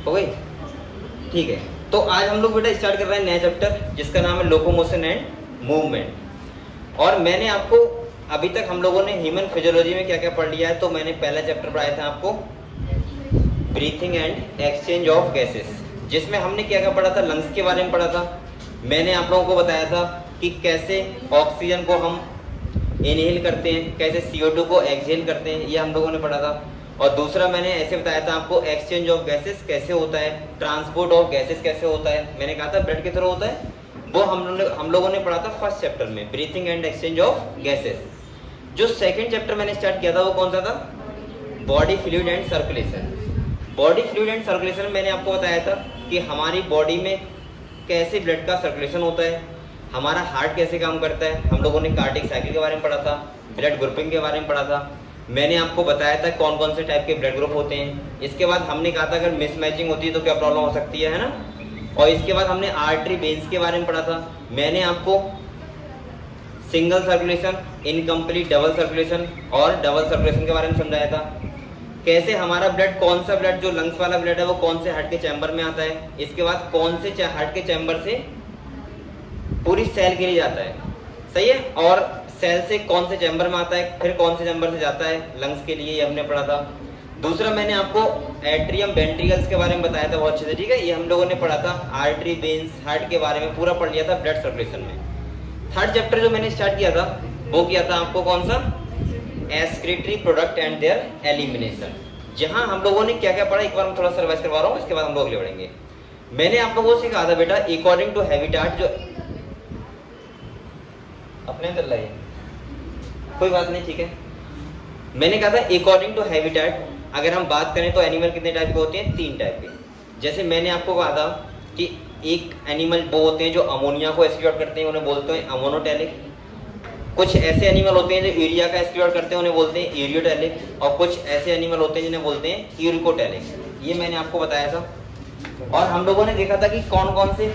हो गई, ठीक है। तो आज हम लोग बेटा स्टार्ट कर रहे हैं नया चैप्टर जिसका नाम है लोकोमोशन एंड मूवमेंट। और मैंने आपको अभी तक हम लोगों ने ह्यूमन फिजियोलॉजी में क्या क्या पढ़ लिया है। तो मैंने पहला चैप्टर पढ़ाया था आपको breathing and exchange of gases, जिसमें हमने क्या क्या पढ़ा था, लंग्स के बारे में पढ़ा था। मैंने आप लोगों को बताया था कि कैसे ऑक्सीजन को हम इनहेल करते हैं, कैसे CO2 को एक्सहेल करते हैं, ये हम लोगों ने पढ़ा था। और दूसरा मैंने ऐसे बताया था आपको एक्सचेंज ऑफ गैसेस कैसे होता है, ट्रांसपोर्ट ऑफ गैसेस कैसे होता है। मैंने कहा था ब्लड के थ्रू होता है, वो हम लोगों ने पढ़ा था फर्स्ट चैप्टर में, breathing and exchange of gases. जो सेकंड चैप्टर मैंने स्टार्ट किया था वो कौन सा था, body fluid and circulation. Body fluid and circulation में मैंने आपको बताया था कि हमारी बॉडी में कैसे ब्लड का सर्कुलेशन होता है, हमारा हार्ट कैसे काम करता है। हम लोगों ने कार्डियक साइकिल के बारे में पढ़ा था, ब्लड ग्रुपिंग के बारे में पढ़ा था। मैंने आपको बताया था कौन कौन से टाइप के ब्लड ग्रुप होते हैं। इसके बाद हमने कहा था अगर मिसमैचिंग होती है तो क्या प्रॉब्लम हो सकती है ना। और इसके बाद हमने आर्टरी वेन्स के बारे में पढ़ा था। मैंने आपको single circulation, incomplete double circulation और डबल सर्कुलेशन के बारे में समझाया था। कैसे हमारा ब्लड, कौन सा ब्लड जो लंग्स वाला ब्लड है वो कौन से हार्ट के चैम्बर में आता है। इसके बाद कौन से हार्ट के चैम्बर से पूरी सेल के लिए जाता है, सही है। और सेल से कौन से चैम्बर में आता है, फिर कौन से चैम्बर से जाता है लंग्स के लिए, ये हमने पढ़ा था। दूसरा मैंने आपको एट्रियम वेंट्रिकल्स के बारे में बताया था बहुत अच्छे से, ठीक है। ये हम लोगों ने पढ़ा था। आर्टरी वेन्स, हार्ट के बारे में पूरा पढ़ लिया था ब्लड सर्कुलेशन में। थर्ड चैप्टर जो मैंने स्टार्ट किया था वो किया था आपको कौन सा, excretory product and there elimination. जहां हम लोगों ने क्या क्या पढ़ा, एक बार मैं थोड़ा सा रिवाइज करवा रहा हूँ, इसके बाद हम लोग आगे बढ़ेंगे। मैंने आप लोगों से कहा था बेटा अकॉर्डिंग टू हैबिटाट, जो अपने अंदर लाइए, कोई बात नहीं, ठीक है। मैंने कहा था अकॉर्डिंग टू हैबिटाट अगर हम बात करें तो एनिमल कितने टाइप के होते हैं, 3 टाइप के। जैसे मैंने आपको कहा था कि एक एनिमल वो होते हैं जो अमोनिया को एक्सक्रीट करते हैं, उन्हें बोलते हैं अमोनोटैलिक। कुछ ऐसे एनिमल होते हैं जो यूरिया का एक्सक्रीट करते हैं, उन्हें बोलते हैं यूरियोटैलिक। और कुछ ऐसे एनिमल होते हैं जिन्हें बोलते हैं यूरिकोटैलिक। ये मैंने आपको बताया था। और हम लोगों ने देखा था कि कौन कौन से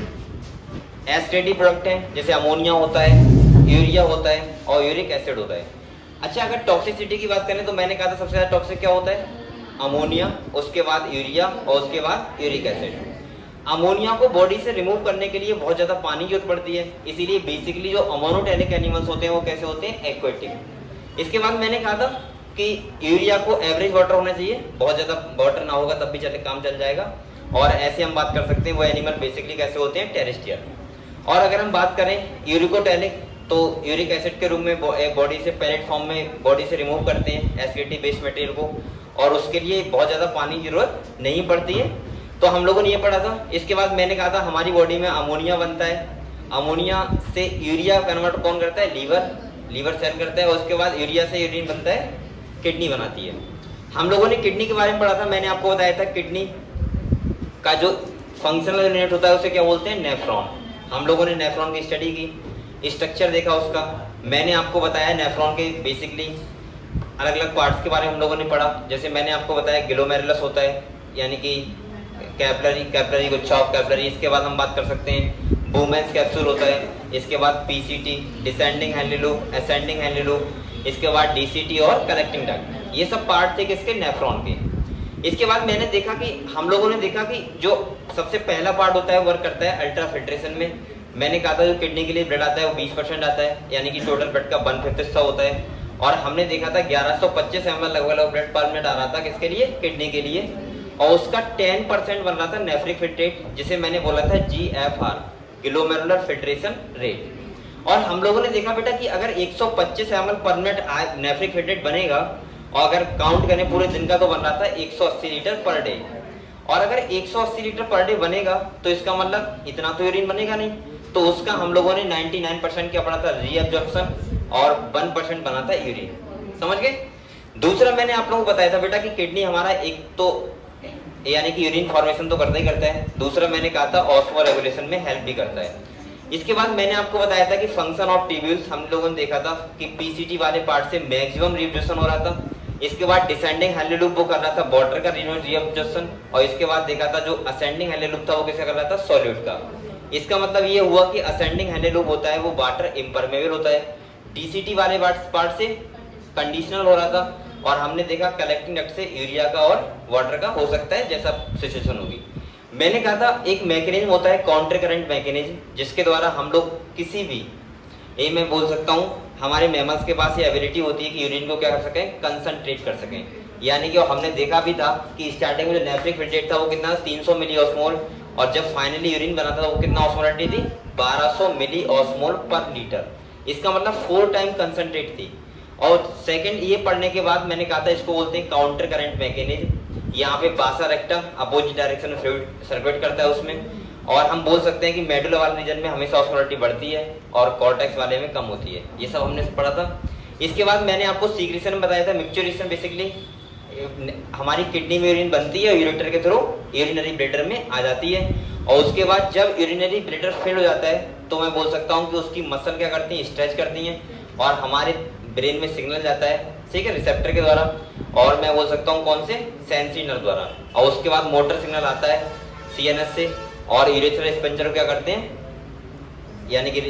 एस्टेटिक प्रोडक्ट हैं, जैसे अमोनिया होता है, यूरिया होता है और यूरिक एसिड होता है। अच्छा, अगर टॉक्सिसिटी की बात करें तो मैंने कहा था सबसे ज्यादा टॉक्सिक क्या होता है, अमोनिया, उसके बाद यूरिया और उसके बाद यूरिक एसिड। अमोनिया को बॉडी से रिमूव करने के लिए बहुत ज्यादा पानी की जरूरत पड़ती है, इसीलिए बेसिकली जो अमोनोटैलिक एनिमल्स होते हैं वो कैसे होते हैं, एक्वेटिक। इसके बाद मैंने कहा था कि यूरिया को एवरेज वाटर होना चाहिए, बहुत ज्यादा वाटर ना होगा तब भी काम चल जाएगा। और ऐसे हम बात कर सकते हैं वो एनिमल बेसिकली कैसे होते हैं, टेरेस्ट्रियल। और अगर हम बात करें यूरिकोटैलिक तो यूरिक एसिड के रूप में बॉडी से पैलेट फॉर्म में बॉडी से रिमूव करते हैं एसिडिटी बेस्ड मटेरियल को, और उसके लिए बहुत ज्यादा पानी की जरूरत नहीं पड़ती है। तो हम लोगों ने ये पढ़ा था। इसके बाद मैंने कहा था हमारी बॉडी में अमोनिया बनता है, अमोनिया से यूरिया कन्वर्ट कौन करता है, लीवर सेल करता है। और उसके बाद यूरिया से यूरिन बनता है, किडनी बनाती है। हम लोगों ने किडनी के बारे में पढ़ा था। मैंने आपको बताया था किडनी का जो फंक्शनल यूनिट होता है उसे क्या बोलते हैं, नेफ्रॉन। हम लोगों ने नेफ्रॉन की स्टडी की, स्ट्रक्चर देखा उसका। मैंने आपको बताया नेफ्रॉन के बेसिकली अलग अलग पार्ट्स के बारे में हम लोगों ने पढ़ा। जैसे मैंने आपको बताया ग्लोमेरुलस होता है, यानी कि कैपिलरी गुच्छा ऑफ कैपिलरी। इसके बाद हम बात कर सकते हैं बोमेंस कैप्सूल होता है। इसके बाद PCT, descending Henle loop, ascending Henle loop. इसके बाद DCT और कनेक्टिंग डक्ट। ये सब पार्ट थे किसके, नेफ्रॉन के। इसके बाद मैंने देखा कि हम लोगों ने देखा कि जो सबसे पहला पार्ट होता है वर्क करता है अल्ट्राफिल्ट्रेशन में। मैंने कहा था जो किडनी के लिए ब्लड आता है वो 20% आता है, यानी कि टोटल ब्लड का 1/5 हिस्सा होता है। और हमने देखा था 1125 ml लगभग ब्लड पर मिनट आ रहा था किसके लिए, किडनी के लिए। और उसका 10% बन रहा था नेफ्रिक फिल्ट्रेट, जिसे मैंने बोला था GFR, ग्लोमेरुलर फिल्ट्रेशन रेट। और हम लोगों ने देखा बेटा कि अगर 125 ml पर मिनट नेफ्रिक फिल्ट्रेट बनेगा, और अगर काउंट करें पूरे दिन का तो बन रहा था 180 लीटर पर डे। और अगर 180 लीटर पर डे बनेगा तो इसका मतलब इतना तो यूरिन बनेगा नहीं, तो उसका हम लोगों ने 99% क्या पढ़ा था, रीअब्जॉर्प्शन, और 1% बना था यूरिन। समझ गए। दूसरा मैंने आप लोगों को बताया था बेटा कि किडनी हमारा एक तो यानी कि यूरिन फॉर्मेशन तो करता ही करता है, दूसरा मैंने कहा था ऑस्मो रेगुलेशन में हेल्प भी करता है। इसके बाद मैंने आपको बताया था कि फंक्शन ऑफ ट्यूब्यूल्स हम लोगों ने देखा था कि PCT वाले पार्ट से मैक्सिमम रीअब्जॉर्प्शन हो रहा था। इसके बाद डिसेंडिंग हैंडली लूप वो कर रहा था वाटर का रीअब्जॉर्प्शन। और इसके बाद देखा था जो असेंडिंग हैंडली लूप था वो किसका कर रहा था, सॉल्यूट का। इसका मतलब ये हुआ कि असेंडिंग हैंडली लूप होता है वो वाटर इम्परमेबल होता है, DCT वाले पार्ट से कंडीशनल हो रहा था, और हमने देखा कलेक्टिंग डक्ट से यूरिया का और वाटर का हो सकता है जैसा सिचुएशन होगी। मैंने कहा था एक मैकेनिज्म होता है काउंटर करंट मैकेनिज्म, जिसके द्वारा हम लोग किसी भी मैं बोल सकता हूँ हमारे मैमल्स के पास ये एबिलिटी होती है कि यूरिन को क्या कर सकें, कंसंट्रेट कर सकें। यानी कि हमने देखा भी था कि स्टार्टिंग में जो नेफ्रिक फिल्ट्रेट था वो कितना 300 मिली ऑस्मोल, और जब फाइनली यूरिन बना था वो कितना ऑस्मोलिटी थी, 1200 मिली ऑस्मोल पर लीटर। इसका मतलब 4 टाइम कंसंट्रेट थी। और सेकंड ये पढ़ने के बाद मैंने कहा था इसको बोलते हैं काउंटर करंट मैकेनिज्म। यहाँ पे बासा रेक्टम अपोजिट डायरेक्शन में फ्लूइड सर्कुलेट करता है उसमें, और हम बोल सकते हैं कि मेडुला वाले रीजन में हमेशा ऑस्मोलिटी बढ़ती है और कॉर्टेक्स वाले में कम होती है। ये सब हमने पढ़ा था। इसके बाद मैंने आपको सीक्रेशन बताया था, मिक्सचरेशन बेसिकली हमारी किडनी में यूरिन बनती है और यूरेटर के थ्रू यूरिनरी ब्लैडर में आ जाती है, और उसके बाद जब यूरिनरी ब्लैडर फेल हो जाता है तो मैं बोल सकता हूँ कि उसकी मसल क्या करती है, स्ट्रेच करती हैं और हमारे ब्रेन में सिग्नल जाता है, ठीक है, रिसेप्टर के द्वारा, और मैं बोल सकता हूँ कौन से, सेंसरी नर्व द्वारा, और उसके बाद मोटर सिग्नल आता है सीएनएस से, और यूरेथ्रल स्पंजर क्या करते हैं, यानी कि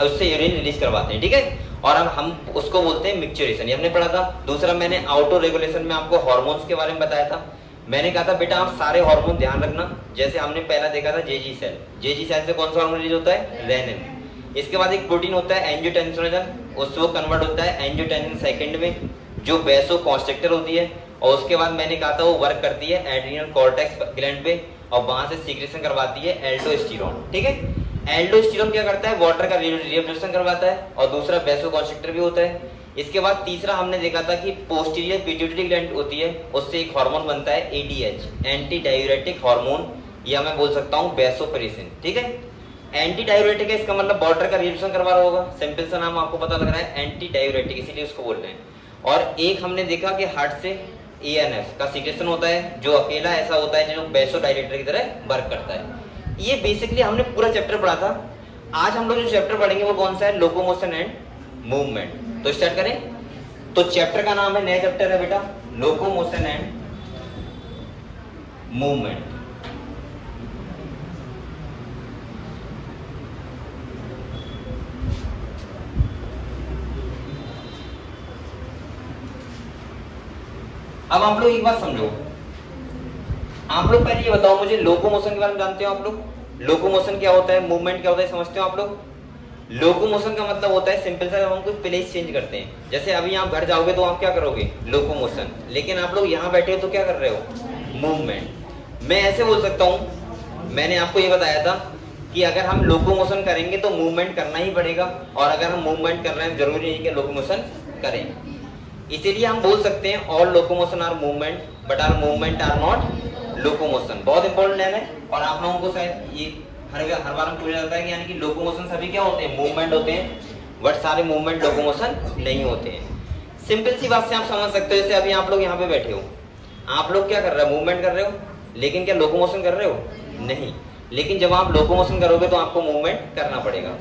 उससे यूरिन रिलीज करवाते हैं, ठीक है। और अब हम उसको बोलते हैं मिक्सचरेशन, ये हमने पढ़ा था। दूसरा मैंने आउटो रेगुलेशन में आपको हार्मोन्स के बारे में बताया था। मैंने कहा था बेटा आप सारे हार्मोन ध्यान रखना। जैसे हमने पहला देखा था जेजी सेल, जेजी सेल से कौन सा हार्मोन रिलीज होता है, रेनिन। इसके बाद एक प्रोटीन होता है एंजियोटेंसिनोजन, उससे वो कन्वर्ट होता है एंजियोटेंसिन सेकंड में, जो वैसो कॉन्स्ट्रिक्टर होती है, और उसके बाद मैंने कहा था वो वर्क करती है एड्रिनल कॉर्टेक्स ग्लैंड पे, और वहां से सीक्रेशन करवाती है एल्डोस्टेरोन, ठीक है। एल्डोस्टेरोन क्या करता है, वाटर का रीअब्जॉर्प्शन करवाता है, और दूसरा वैसोकॉन्स्ट्रिक्टर भी होता है। इसके बाद तीसरा हमने देखा था कि पोस्टीरियर पिट्यूटरी ग्लैंड होती है, उससे एक हार्मोन बनता है एडीएच, एंटी डायूरेटिक हार्मोन, या मैं बोल सकता हूँ वैसोप्रेसिन, ठीक है। एंटी डायूरेटिक है, इसका मतलब वाटर का रीअब्जॉर्प्शन करवा रहा होगा, सिंपल सा नाम आपको पता लग रहा है एंटी डायूरेटिक, इसीलिए उसको बोल रहे हैं। और एक हमने देखा कि हार्ट से एएनएफ का सीक्रेशन होता है, जो अकेला ऐसा होता है जो वैसोडाइलेटर की तरह वर्क करता है। ये बेसिकली हमने पूरा चैप्टर पढ़ा था। आज हम लोग जो चैप्टर पढ़ेंगे वो कौन सा है, लोकोमोशन एंड मूवमेंट। तो स्टार्ट करें। तो चैप्टर का नाम है, नया चैप्टर है बेटा, लोकोमोशन एंड मूवमेंट। अब आप लोग एक बात समझो, आप लोग पहले ये बताओ मुझे, लोकोमोशन के बारे में जानते हो आप लोग? लोकोमोशन क्या होता है, मूवमेंट क्या होता है, समझते हो आप लोग? लोकोमोशन का मतलब होता है सिंपल सा, जब हम कुछ प्लेस चेंज करते हैं। जैसे अभी आप घर जाओगे तो आप क्या करोगे, लोकोमोशन, लेकिन आप लोग यहाँ बैठे हो तो क्या कर रहे हो, मूवमेंट। मैं ऐसे बोल सकता हूँ, मैंने आपको ये बताया था कि अगर हम लोकोमोशन करेंगे तो मूवमेंट करना ही पड़ेगा, और अगर हम मूवमेंट कर रहे हैं जरूरी नहीं कि लोकोमोशन करें। इसीलिए हम बोल सकते हैं all locomotion are movement but are movement are not locomotion. बहुत इंपॉर्टेंट है, और आप लोगों को शायद ये हर बार हम पूछा जाता है कि यानी कि लोकोमोशन सभी क्या होते हैं, मूवमेंट होते हैं, बट सारे मूवमेंट लोकोमोशन नहीं होते हैं। सिंपल सी बात से आप समझ सकते हो, जैसे अभी आप लोग यहाँ पे बैठे हो, आप लोग क्या कर रहे हो, मूवमेंट कर रहे हो, लेकिन क्या लोकोमोशन कर रहे हो, नहीं। लेकिन जब आप लोकोमोशन करोगे तो आपको मूवमेंट करना पड़ेगा।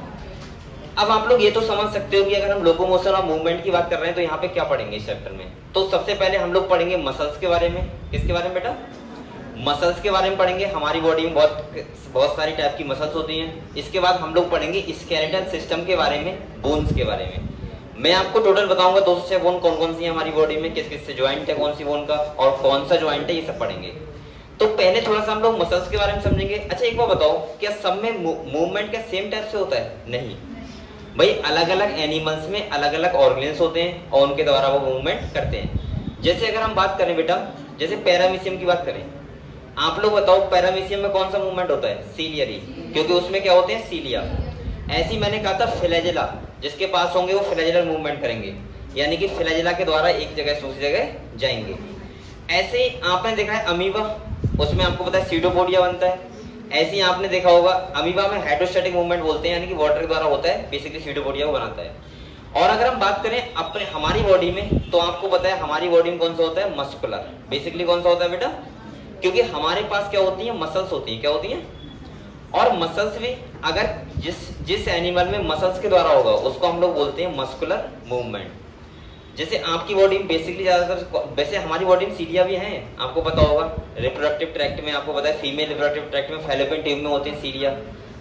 अब आप लोग ये तो समझ सकते हो कि अगर हम लोकोमोशन और मूवमेंट की बात कर रहे हैं तो यहाँ पे क्या पढ़ेंगे इस चैप्टर में। तो सबसे पहले हम लोग पढ़ेंगे मसल्स के बारे में। किसके बारे में बेटा, मसल्स के बारे में पढ़ेंगे। हमारी बॉडी में बहुत सारी टाइप की मसल्स होती हैं। इसके बाद हम लोग पढ़ेंगे स्केलेटल सिस्टम के बारे में, बोन्स के बारे में। मैं आपको टोटल बताऊंगा 206 बोन कौन कौन सी है हमारी बॉडी में, किस किस से ज्वाइंट है कौन सी बोन का, और कौन सा ज्वाइंट है, ये सब पढ़ेंगे। तो पहले थोड़ा सा हम लोग मसल्स के बारे में समझेंगे। अच्छा एक बार बताओ, क्या सब में मूवमेंट क्या सेम टाइप से होता है? नहीं भाई, अलग अलग एनिमल्स में अलग अलग ऑर्गेन्स होते हैं और उनके द्वारा वो मूवमेंट करते हैं। जैसे अगर हम बात करें बेटा, जैसे पैरामीशियम की बात करें, आप लोग बताओ पैरामीशियम में कौन सा मूवमेंट होता है, सीलियरी, क्योंकि उसमें क्या होते हैं, सीलिया। ऐसी मैंने कहा था फ्लैजेला, जिसके पास होंगे वो फ्लैजेलर मूवमेंट करेंगे, यानी कि फ्लैजेला के द्वारा एक जगह से दूसरी जगह जाएंगे। ऐसे ही आपने देखा है अमीबा, उसमें आपको पता है सीडोपोडिया बनता है। ऐसे ही आपने देखा होगा अमीबा में हाइड्रोस्टैटिक मूवमेंट बोलते हैं, यानी कि वाटर के द्वारा होता है, बेसिकली सीडोपोडिया को बनाता है। और अगर हम बात करें अपने हमारी बॉडी में, तो आपको पता है हमारी बॉडी में कौन सा होता है, मस्कुलर। बेसिकली कौन सा होता है बेटा, क्योंकि हमारे पास क्या होती है, मसल्स होती है। क्या होती है? और मसल्स भी अगर जिस एनिमल में मसल्स के द्वारा होगा उसको हम लोग बोलते हैं मस्कुलर मूवमेंट। जैसे आपकी बॉडी में बेसिकली ज्यादातर, वैसे हमारी बॉडी में सीलिया भी हैं, आपको पता होगा। रिप्रोडक्टिव ट्रैक्ट में आपको पता है, फीमेल रिप्रोडक्टिव ट्रैक्ट में फैलोपियन ट्यूब में होते हैं सीलिया,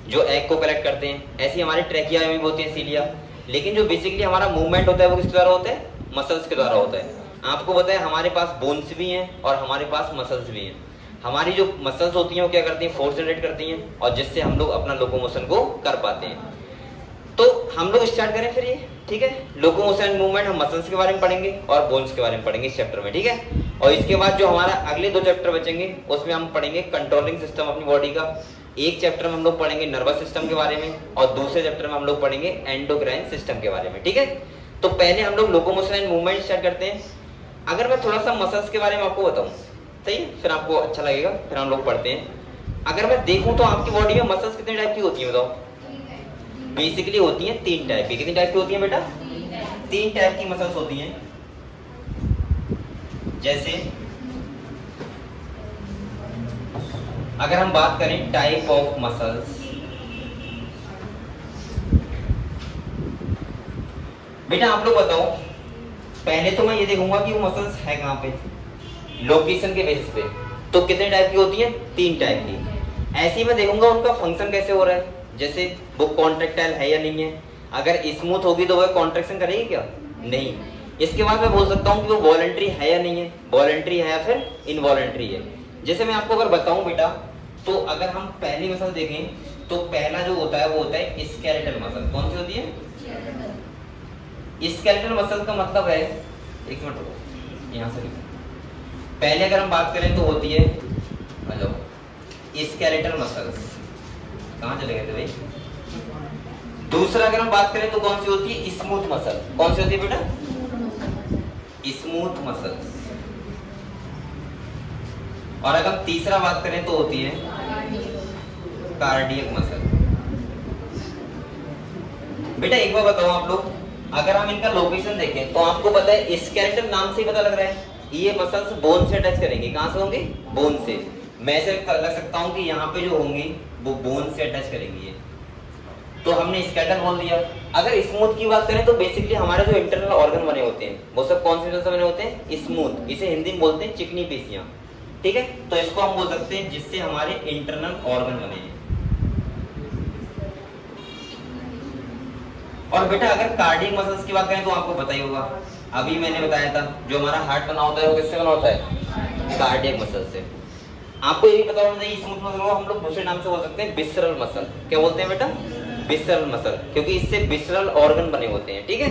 जो एग को कलेक्ट करते हैं। ऐसी हमारी ट्रैकिया में भी होती है सीलिया। लेकिन जो बेसिकली हमारा मूवमेंट होता है वो किसके द्वारा होता है, मसल्स के द्वारा होता है। आपको पता है हमारे पास बोन्स भी हैं और हमारे पास मसल्स भी हैं। हमारी जो मसल्स होती हैं वो क्या करती हैं, फोर्स जनरेट करती हैं और जिससे हम लोग अपना लोकोमोशन को कर पाते हैं। तो हम लोग स्टार्ट करें फिर ये, ठीक है। लोकोमोशन एंड मूवमेंट हम मसल्स के बारे में पढ़ेंगे और बोन्स के बारे में पढ़ेंगे इस चैप्टर में, ठीक है। और इसके बाद जो हमारा अगले 2 चैप्टर बचेंगे उसमें हम पढ़ेंगे कंट्रोलिंग सिस्टम अपनी बॉडी का। एक चैप्टर में हम लोग पढ़ेंगे नर्वस सिस्टम के बारे में और दूसरे चैप्टर में हम लोग पढ़ेंगे एंडोक्राइन सिस्टम के बारे में, ठीक है। तो पहले हम लोग लोकोमोशन एंड मूवमेंट स्टार्ट करते हैं। अगर मैं थोड़ा सा मसल्स के बारे में आपको बताऊं, सही है, फिर आपको अच्छा लगेगा, फिर हम लोग पढ़ते हैं। अगर मैं देखूं तो आपकी बॉडी में मसल्स कितने टाइप की होती है बताओ? बेसिकली होती हैं 3 टाइप की। कितनी टाइप की होती है बेटा? 3 टाइप की मसल्स होती हैं। जैसे अगर हम बात करें टाइप ऑफ मसल्स, बेटा आप लोग बताओ, पहले तो मैं ये देखूंगा कि वो मसल्स है कहां पे, लोकेशन के बेसिस पे। तो कितने टाइप की होती है? 3 टाइप की। ऐसे ही मैं देखूंगा उनका फंक्शन कैसे हो रहा है, जैसे वो कॉन्ट्रेक्टाइल है या नहीं है। अगर स्मूथ होगी तो वो कॉन्ट्रैक्शन करेगी क्या? नहीं। इसके बाद मैं बोल सकता हूँ कि वो वॉलंटरी है या नहीं है, वॉलंटरी है या फिर इनवॉलंटरी है। जैसे मैं आपको अगर बताऊं बेटा, तो अगर हम पहली मसल देखें तो पहला जो होता है वो होता है स्केलेटल मसल। कौन सी होती है? स्केलेटल मसल का मतलब है, एक मिनट रुको, यहां से पहले अगर हम बात करें तो होती है, हेलो, स्केलेटल मसल्स। कहां चले गए थे भाई? दूसरा अगर हम बात करें तो कौन सी होती है? Smooth muscle. कौन सी होती है बेटा? Smooth muscles. और अगर हम तीसरा बात करें तो होती है कार्डियक मसल। बेटा एक बार बताओ आप लोग, अगर हम इनका लोकेशन देखें तो आपको पता है स्केलेटल नाम से ही पता लग रहा है ये मसल्स बोन से अटैच करेंगे। कहां से होंगे? बोन से। मैं ऐसे लग सकता हूं कि यहाँ पे जो होंगी वो बोन से अटैच करेंगी ये, तो हमने स्केलेटल बोल दिया। अगर स्मूथ की बात करें तो बेसिकली हमारे जो इंटरनल ऑर्गन बने होते हैं वो सब कौन से बने होते हैं? स्मूथ। इसे हिंदी में बोलते हैं चिकनी पेशियां, ठीक है। तो इसको हम बोल सकते हैं जिससे हमारे इंटरनल ऑर्गन बने हैं। और बेटा अगर कार्डियक मसल्स की बात करें तो आपको पता ही होगा, अभी मैंने बताया था जो हमारा हार्ट बना होता है वो किससे बना होता है? कार्डियक मसल से। आपको ये भी पता होना चाहिए स्मूथ मसल को हम लोग दूसरे नाम से बोल सकते हैं विसरल मसल। क्या बोलते हैं बेटा? विसरल मसल, क्योंकि इससे विसरल ऑर्गन बने होते हैं, ठीक है।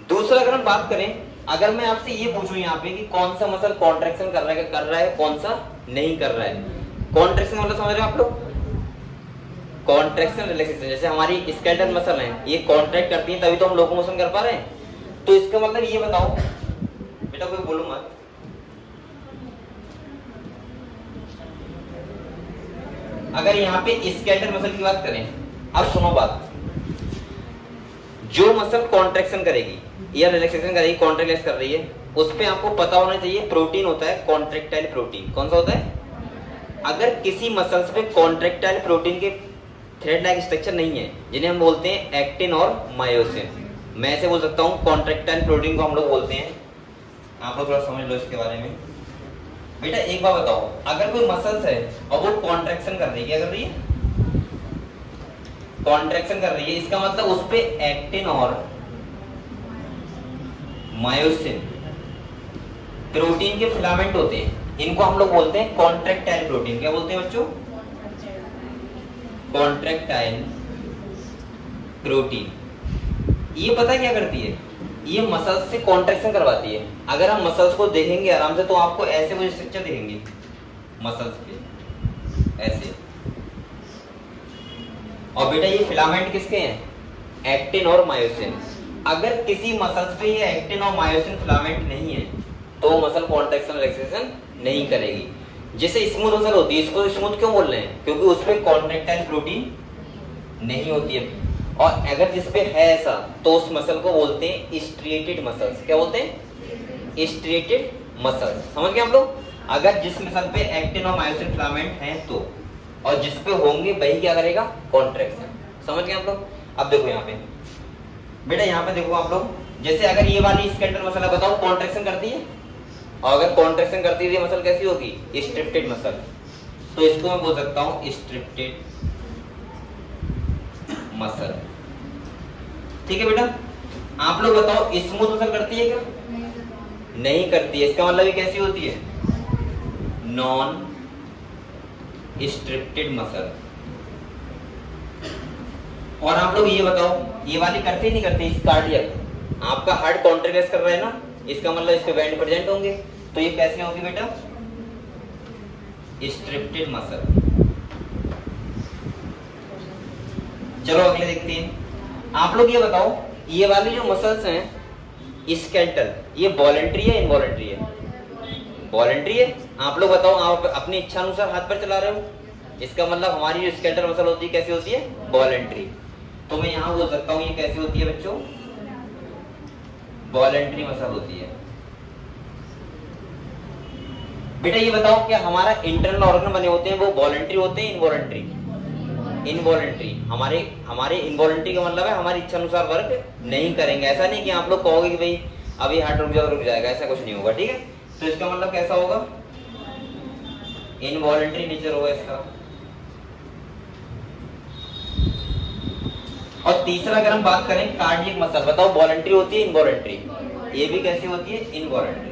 दूसरा अगर हम बात करें, अगर मैं आपसे ये पूछूं यहाँ पे कि कौन सा मसल कॉन्ट्रैक्शन कर रहा है कौन सा नहीं कर रहा है। कॉन्ट्रैक्शन मतलब समझ रहे हो आप लोग? Contraction relaxation. जैसे हमारी स्केलेटल मसल है ये कॉन्ट्रैक्ट करती है तभी तो हम लोकोमोशन कर पा रहे हैं। तो इसका मतलब ये बताओ बेटा, कोई बोलो मत, अगर यहाँ पे स्केलेटल मसल की बात करें, अब सुनो बात, जो मसल कॉन्ट्रैक्शन करेगी या रिलैक्सेशन करेगी, कॉन्ट्रैक्ट कर रही है, उस पे आपको पता होना चाहिए प्रोटीन होता है कॉन्ट्रैक्टाइल प्रोटीन। कौन सा होता है? अगर किसी मसल्स पे कॉन्ट्रैक्टाइल प्रोटीन के थ्रेड लाइक स्ट्रक्चर नहीं है, जिन्हें हम बोलते हैं एक्टिन और मायोसिन। मैं ऐसे बोल सकता हूँ कॉन्ट्रैक्टाइल प्रोटीन को हम लोग बोलते हैं, आप लोग थोड़ा समझ लो इसके बारे में। बेटा एक बार बताओ, अगर कोई मसल्स है और वो कॉन्ट्रैक्शन कर रही है, क्या कर रही है? कॉन्ट्रैक्शन कर रही है, इसका मतलब उस पे एक्टिन और मायोसिन प्रोटीन के फिलामेंट होते हैं, इनको हम लोग बोलते हैं कॉन्ट्रैक्टाइल प्रोटीन। क्या बोलते हैं बच्चों? Contractile protein. ये पता क्या करती है? ये मसल्स से कॉन्ट्रैक्शन करवाती है। अगर हम मसल्स को देखेंगे आराम से तो आपको ऐसे वो स्ट्रक्चर दिखेंगे मसल्स के, ऐसे। और बेटा ये फिलामेंट किसके हैं? एक्टिन और मायोसिन। अगर किसी मसल्स पे ये एक्टिन और मायोसिन फिलामेंट नहीं है तो मसल कॉन्ट्रैक्शन रिलैक्सेशन नहीं करेगी। जैसे स्मूथ मसल होती है, इसको स्मूथ क्यों बोल रहे हैं? क्योंकि उस पे कॉन्ट्रैक्टाइल प्रोटीन नहीं होती है। और अगर जिस पे है ऐसा तो उस मसल को बोलते हैं स्ट्रिएटेड मसल्स। क्या बोलते हैं? Striated muscles. समझ गए हम लोग? अगर जिस मसल पे एक्टिन और मायोसिन फिलामेंट हैं तो, और जिस पे होंगे वही क्या करेगा? कॉन्ट्रैक्शन। समझ गए आप लोग? अब देखो यहाँ पे बेटा, यहाँ पे देखो आप लोग, जैसे अगर ये वाली स्केलेटल मसल है, बताओ कॉन्ट्रैक्शन करती है? और अगर कॉन्ट्रैक्शन करती है तो मसल कैसी होगी? स्ट्रिप्टेड मसल। तो इसको मैं बोल सकता हूँ स्ट्रिप्टेड मसल। ठीक है बेटा, आप लोग बताओ स्मूथ मसल करती है क्या? नहीं करती है, इसका मतलब ये कैसी होती है, नॉन स्ट्रिप्टेड मसल। और आप लोग ये बताओ, ये वाली करते ही नहीं करते, इस कार्डियक, आपका हार्ट कॉन्ट्रैक्ट कर रहा है ना, इसका मतलब इसके बैंड प्रेजेंट होंगे, तो ये कैसे होगी बेटा, स्ट्रिप्टेड मसल। चलो अगले देखते हैं। आप लोग ये बताओ, ये वाली जो मसल्स हैं स्केलेटल, ये वॉलंटरी है इनवॉलंटरी है, वॉलंटरी है। आप लोग बताओ, आप अपनी इच्छा अनुसार हाथ पर चला रहे हो, इसका मतलब हमारी जो स्केलेटल मसल होती है कैसी होती है, वॉलंटरी। तो मैं यहां बोल सकता हूं ये कैसी होती है बच्चों, वॉलंटरी मसल होती है। बेटा ये बताओ, क्या हमारा इंटरनल ऑर्गन बने होते हैं वो वॉलंटरी होते हैं इनवॉलंटरी, इनवॉलंटरी। हमारे इनवॉलंटरी का मतलब है हमारी इच्छा अनुसार वर्क नहीं करेंगे। ऐसा नहीं कि आप लोग कहोगे कि भाई अभी हार्ट रुक जाओ रुक जाएगा, ऐसा कुछ नहीं होगा, ठीक है। तो इसका मतलब कैसा होगा, इनवॉलंटरी नेचर होगा इसका। और तीसरा अगर हम बात करें कार्डियक मसल, बताओ वॉलंटरी होती है इनवॉलंटरी, ये भी कैसी होती है, इनवॉलंटरी।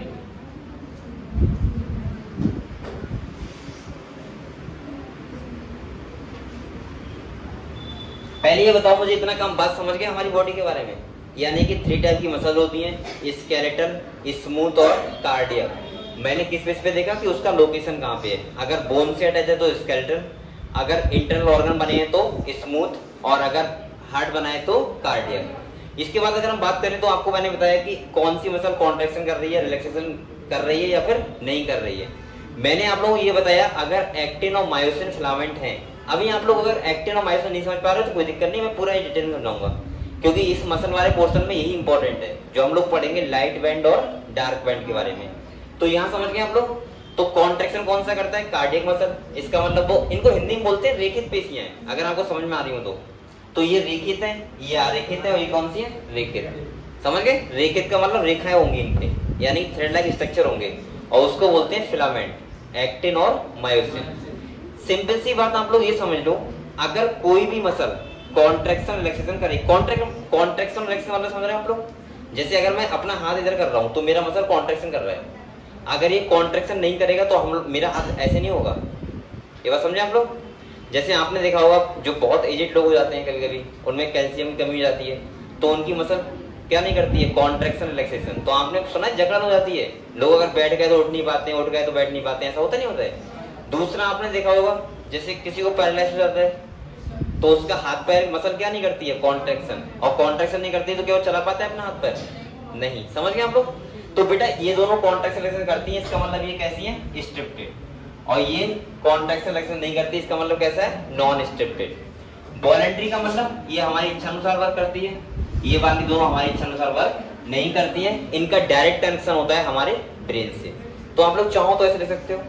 पहले ये बताओ मुझे, इतना कम बात समझ गए हमारी बॉडी के बारे में, यानी कि 3 टाइप की मसल होती हैं, स्केलेटल, स्मूथ और कार्डियक। मैंने किस बेस पे देखा कि उसका लोकेशन कहाँ पे है, अगर बोन से अटैच है तो स्केलेटल, अगर इंटरनल ऑर्गन बने हैं तो स्मूथ, और अगर हार्ट बना है तो कार्डियक। इसके बाद अगर हम बात करें तो आपको मैंने बताया कि कौन सी मसल कॉन्ट्रैक्शन कर रही है, रिलैक्सेशन कर रही है या फिर नहीं कर रही है। मैंने आप लोगों को ये बताया अगर एक्टिन और मायोसिन फिलामेंट है। अभी आप लोग अगर एक्टिन और मायोसिन नहीं समझ पा रहे हो तो कोई दिक्कत नहीं, मैं पूरा डिटेल में समझाऊंगा, क्योंकि इस मसल वाले पोर्शन में यही इंपॉर्टेंट है जो हम लोग पढ़ेंगे लाइट बैंड और डार्क बैंड के बारे में। तो यहाँ समझ गए आप लोग। तो कॉन्ट्रैक्शन कौन सा करता है, कार्डियक मसल। इसका मतलब वो, इनको हिंदी में बोलते हैं रेखित पेशियां, अगर आपको समझ में आ रही हो तो ये रेखित है, ये अरेखित है, और ये कौन सी है, रेखित। समझ गए, रेखित का मतलब रेखाएं होंगी इनपे, यानी थ्रेड लाइक स्ट्रक्चर होंगे, और उसको बोलते हैं फिलामेंट, एक्टिन और मायोसिन। सिंपल सी बात आप लोग ये समझ लो, अगर कोई भी मसल कॉन्ट्रैक्शन रिलैक्सेशन करे, कॉन्ट्रैक्शन रिलैक्सेशन मतलब समझ रहे हैं आप लोग। जैसे अगर मैं अपना हाथ इधर कर रहा हूं तो मेरा मसल कॉन्ट्रैक्शन कर रहा है, अगर ये कॉन्ट्रैक्शन नहीं करेगा तो मेरा हाथ ऐसे नहीं होगा। ये बात समझे आप लोग। जैसे आपने देखा होगा जो बहुत एजेड लोग हो जाते हैं कभी कभी, उनमें कैल्शियम की कमी हो जाती है, तो उनकी मसल क्या नहीं करती है, कॉन्ट्रैक्शन रिलैक्सेशन। तो आपने सुना है जकड़न हो जाती है, लोग अगर बैठ गए तो उठ नहीं पाते हैं, उठ गए तो बैठ नहीं पाते हैं, ऐसा होता नहीं होता है। दूसरा आपने देखा होगा जैसे किसी को पैरालाइज हो जाता है तो उसका हाथ पैर मसल क्या नहीं करती है, कॉन्ट्रैक्शन, और कॉन्ट्रैक्शन नहीं करती है तो क्या वो चला पाता है अपना हाथ पैर, नहीं। समझ गए आप लोग। तो बेटा ये दोनों कॉन्ट्रैक्शन रिलैक्सेशन करती है, इसका मतलब ये कैसी है, स्ट्रिप्टेड, और ये कॉन्ट्रैक्शन रिलैक्सेशन नहीं करती, इसका मतलब कैसा है, नॉन स्ट्रिप्टेड। वॉलंटरी का मतलब ये हमारी इच्छा अनुसार वर्क करती है, ये वाली दोनों हमारी इच्छा अनुसार वर्क नहीं करती है, इनका डायरेक्ट कनेक्शन होता है हमारे ब्रेन से। तो आप लोग चाहो तो ऐसे लिख सकते हो।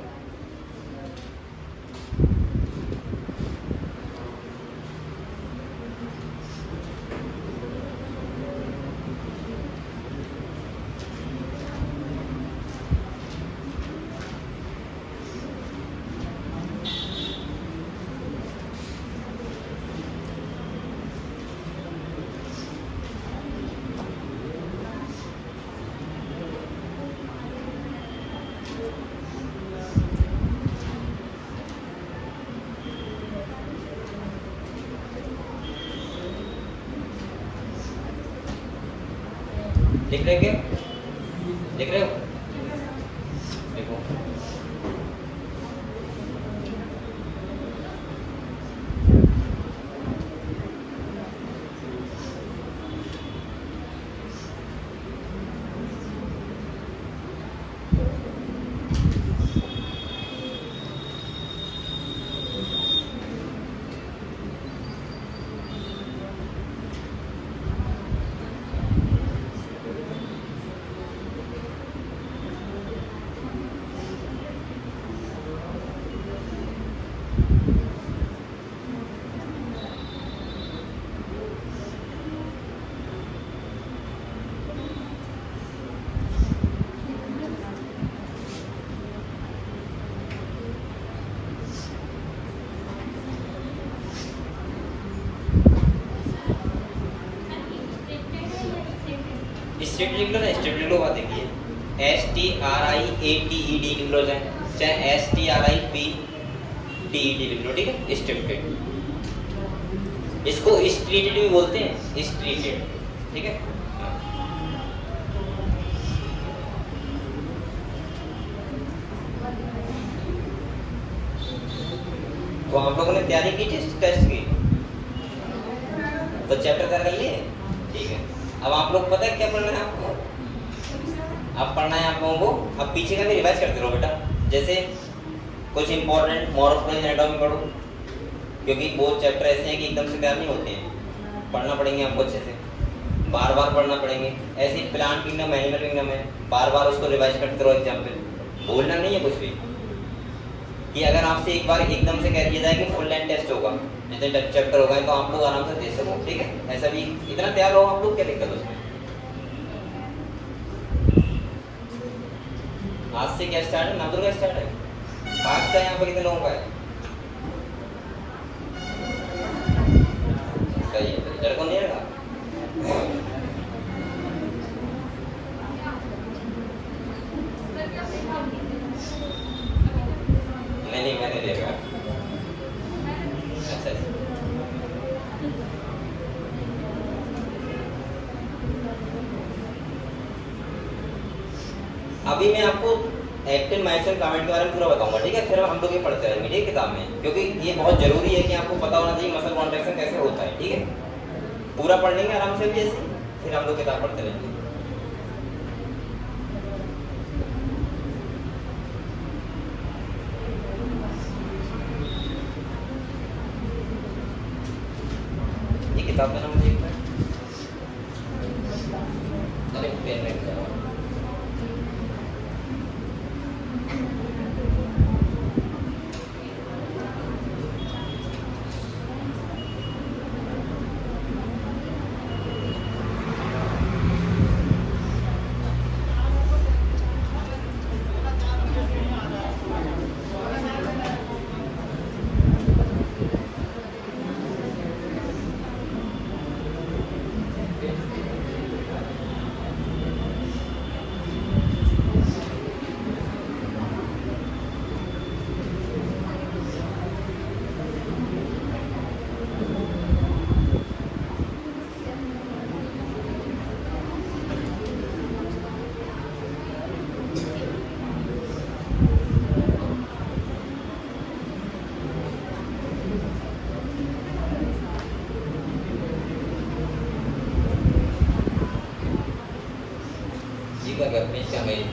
लिख रहे क्या, लिख रहे हो, देखो स्ट्रेट लिख लो ना, स्ट्रेट लिख लो, बात देखिए STRIATED लिख लो, चाहे STRIPTED लिख लो, ठीक है, स्ट्रिप्टेड। इसको स्ट्रीटेड भी बोलते हैं, स्ट्रीटेड, ठीक है। तो आप लोगों ने तैयारी की थी टेस्ट की, तो चैप्टर कर लिए, ठीक है। अब आप लोग पता है क्या पढ़ना है आपको, अब पढ़ना है आप लोगों को, अब पीछे का भी रिवाइज करते रहो बेटा। जैसे कुछ इंपॉर्टेंट मॉर्फोलॉजी एनाटॉमी पढ़ो, क्योंकि बहुत चैप्टर ऐसे हैं कि एकदम से तैयार नहीं होते हैं, पढ़ना पड़ेंगे आपको अच्छे से, बार बार पढ़ना पड़ेंगे। ऐसे प्लांट किंगडम, एनिमल किंगडम है, बार बार उसको रिवाइज करते रहो एग्जाम पे, भूलना नहीं है कुछ भी। कि अगर आपसे एक बार एकदम से कह दिया जाए कि फुल लेंथ टेस्ट होगा, जितने चैप्टर होगा, तो आप लोग आराम से दे सको, ठीक है। ऐसा भी इतना तैयार रहो आप लोग, क्या दिक्कत उसमें। आज से क्या स्टार्ट है, नादुर का स्टार्ट है, पास का यहाँ पर कितने लोगों का है, सही है, लड़कों नहीं रहेगा। नहीं मैंने देखा, अच्छा। अभी मैं आपको एक्टिन मायोसिन फिलामेंट के बारे में पूरा बताऊंगा, ठीक है। फिर हम लोग ये पढ़ते रहेंगे, ठीक है, किताब में, क्योंकि ये बहुत जरूरी है कि आपको पता होना चाहिए मसल कॉन्ट्रैक्शन कैसे होता है, ठीक है। पूरा पढ़ लेंगे आराम से भी ऐसे, फिर हम लोग किताब पढ़ते रहेंगे। ये किताब का नाम देखना है, अरे पेन रख जाओ।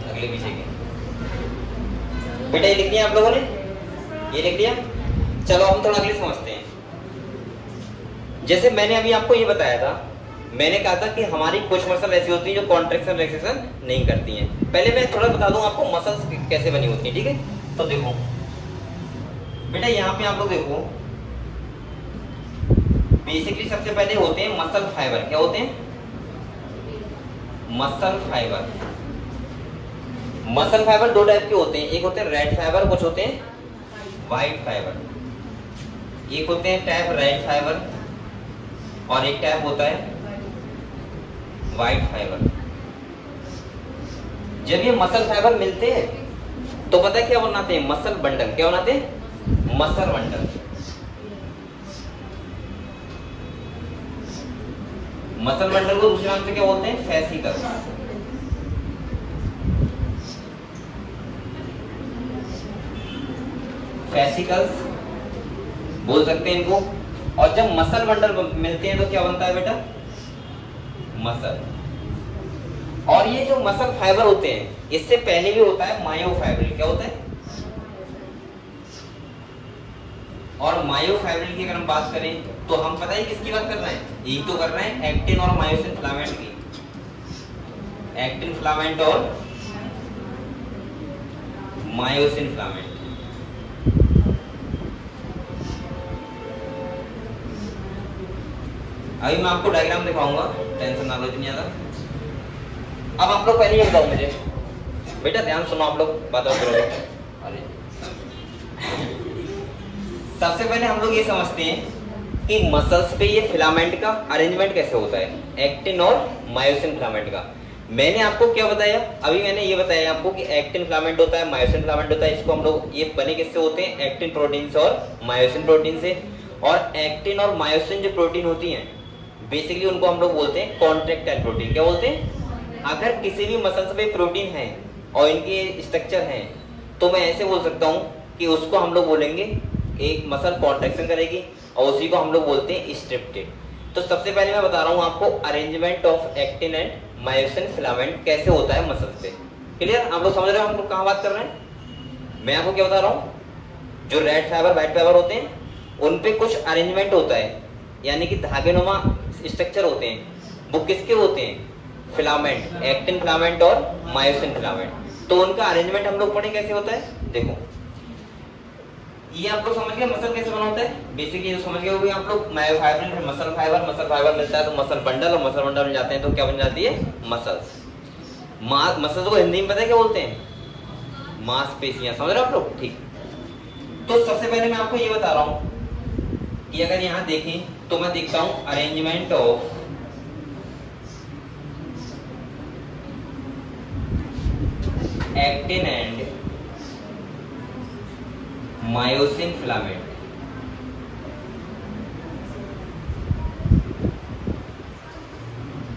अगले पीछे के बेटा ये लिख दिया आप लोगों ने, ये लिख दिया। चलो हम थोड़ा अगले समझते हैं। जैसे मैंने अभी आपको ये बताया था, मैंने कहा था कि हमारी कुछ मसल ऐसी होती है जो कॉन्ट्रैक्शन रिलैक्सेशन नहीं करती हैं। पहले मैं थोड़ा बता दूं आपको मसल्स कैसे बनी होती है, ठीक है। तो देखो बेटा यहाँ पे आप लोग देखो, बेसिकली सबसे पहले होते हैं मसल फाइबर। क्या होते हैं? Muscle fibre. मसल फाइबर दो टाइप के होते हैं, एक होते हैं रेड फाइबर, कुछ होते हैं व्हाइट फाइबर। एक होते हैं टाइप रेड फाइबर और एक टाइप होता है व्हाइट फाइबर। जब ये मसल फाइबर मिलते हैं तो पता है क्या बनाते हैं? Muscle bundle. क्या बनाते हैं? Muscle bundle. मसल बंडल को दूसरे नाम से क्या बोलते हैं? फेसिकल्स। फेसिकल्स बोल सकते हैं इनको। और जब मसल बंडल मिलते हैं तो क्या बनता है बेटा? मसल। और ये जो मसल फाइबर होते हैं इससे पहले भी होता है मायोफाइब्रिल। क्या होता है? और मायोफाइब्रिल की अगर हम बात करें तो हम पता है किसकी बात कर रहे हैं? यही तो कर रहे हैं एक्टिन और मायोसिन फिलामेंट की। एक्टिन फिलामेंट और मायोसिन फिलामेंट। अभी मैं आपको डायग्राम दिखाऊंगा, टेंशन ना लो इतनी ज्यादा। अब आप लोग पहले ये बताओ मुझे बेटा, ध्यान सुनो आप लोग, बताओ करो। अरे सबसे पहले हम लोग ये समझते हैं कि मसल्स पे ये फिलामेंट का अरेंजमेंट कैसे होता है, एक्टिन और मायोसिन फिलामेंट का। मैंने आपको क्या बताया, अभी मैंने ये बताया आपको कि एक्टिन फिलामेंट होता है, मायोसिन फिलामेंट होता है। इसको हम लोग, ये बने किससे होते हैं, एक्टिन प्रोटीन से और मायोसिन प्रोटीन से। और एक्टिन और मायोसिन जो प्रोटीन होती हैं बेसिकली उनको हम लोग बोलते हैं कॉन्ट्रैक्टाइल प्रोटीन। क्या बोलते हैं, अगर किसी भी मसल्स पे प्रोटीन है और इनके स्ट्रक्चर है तो मैं ऐसे बोल सकता हूँ कि उसको हम लोग बोलेंगे एक मसल कॉन्ट्रैक्शन करेगी और उसी को हम लोग बोलते हैं स्ट्रिप्टेड। तो सबसे पहले मैं बता रहा हूँ आपको arrangement of actin and myosin filament कैसे होता है मसल्स पे। क्लियर, आप लोग समझ रहे हो हम लोग कहाँ बात कर रहे हैं। मैं आपको क्या बता रहा हूँ, जो रेड फाइबर व्हाइट फाइबर होते हैं उन पे कुछ अरेंजमेंट होता है, यानी कि धागेनुमा स्ट्रक्चर होते हैं। वो किसके होते हैं, फिलामेंट, एक्टिन फिलामेंट और मायोसिन फिलामेंट। तो उनका अरेंजमेंट हम लोग पढ़े कैसे होता है। देखो ये आप लोग समझ गए मसल कैसे बना होता है। बेसिकली जो समझ गए होंगे आप लोग, मायोफाइब्रिन मसल फाइबर मिलता है तो मसल बंडल, और मसल बंडल मिल जाते हैं तो क्या बन जाती है, मसल्स। मसल्स को हिंदी में पता है क्या बोलते हैं, मांसपेशियां। समझ रहे हो आप लोग, ठीक। तो सबसे पहले मैं आपको ये बता रहा हूं कि अगर यहां देखें तो मैं देखता हूं arrangement of actin and myosin filament.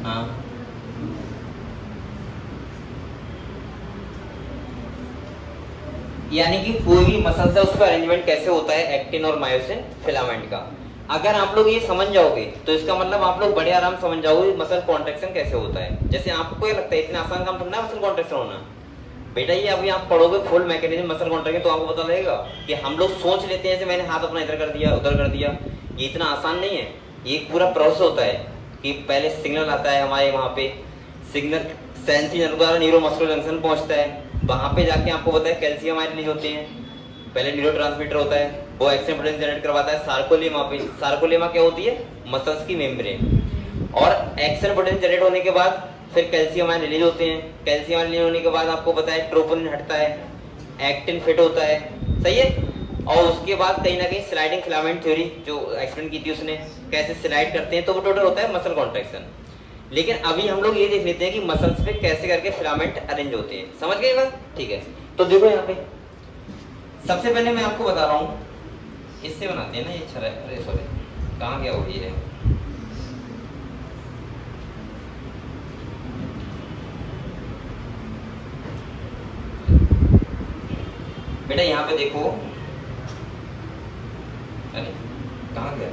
हाँ, यानी कि कोई भी मसल है उसका अरेंजमेंट कैसे होता है एक्टिन और मायोसिन फिलामेंट का। अगर आप लोग ये समझ जाओगे तो इसका मतलब आप लोग बड़े आराम समझ जाओगे मसल कॉन्ट्रैक्शन कैसे होता है। जैसे आपको ये लगता है इतना आसान काम थोड़ा मसल कॉन्ट्रैक्शन होना, बेटा ये अभी आप पढ़ोगे फुल मैकेनिज्म मसल कॉन्ट्रैक्शन तो आपको पता लगेगा कि हम लोग सोच लेते हैं जैसे मैंने हाथ अपना इधर कर दिया उधर कर दिया, ये इतना आसान नहीं है। ये एक पूरा प्रोसेस होता है कि पहले सिग्नल आता है हमारे वहां पे, सिग्नल सेंसरी नर्व द्वारा न्यूरोमस्कुलर जंक्शन पहुंचता है, वहां पे जाके आपको पता है कैल्शियम आयन रिलीज होते हैं। पहले न्यूरोट्रांसमीटर होता है, वो एक्शन पोटेंशियल जनरेट करवाता है सार्कोलेमा पे। सार्कोलेमा क्या होती है, मसल्स की मेम्ब्रेन। और एक्शन पोटेंशियल जनरेट होने के बाद फिर कैल्शियम आयन रिलीज होते हैं। कैल्शियम आयन रिलीज होने के बाद आपको पता है ट्रोपोनिन हटता है, एक्टिन फिट होता है, सही है। और उसके बाद कहीं ना कहीं स्लाइडिंग फिलामेंट थ्योरी जो एक्सप्लेन की थी उसने, कैसे स्लाइड करते हैं, तो वो टोटल होता है मसल कॉन्ट्रैक्शन। लेकिन अभी हम लोग ये देख लेते हैं कि मसल्स पे कैसे करके फिलामेंट अरेंज होते हैं। समझ गए बात, ठीक है। तो देखो यहाँ पे सबसे पहले मैं आपको बता रहा हूँ, इससे बनाते हैं ना ये, अच्छा है। अरे सॉरी, कहाँ गया वो, ये है। बेटा यहाँ पे देखो, अरे कहाँ गया,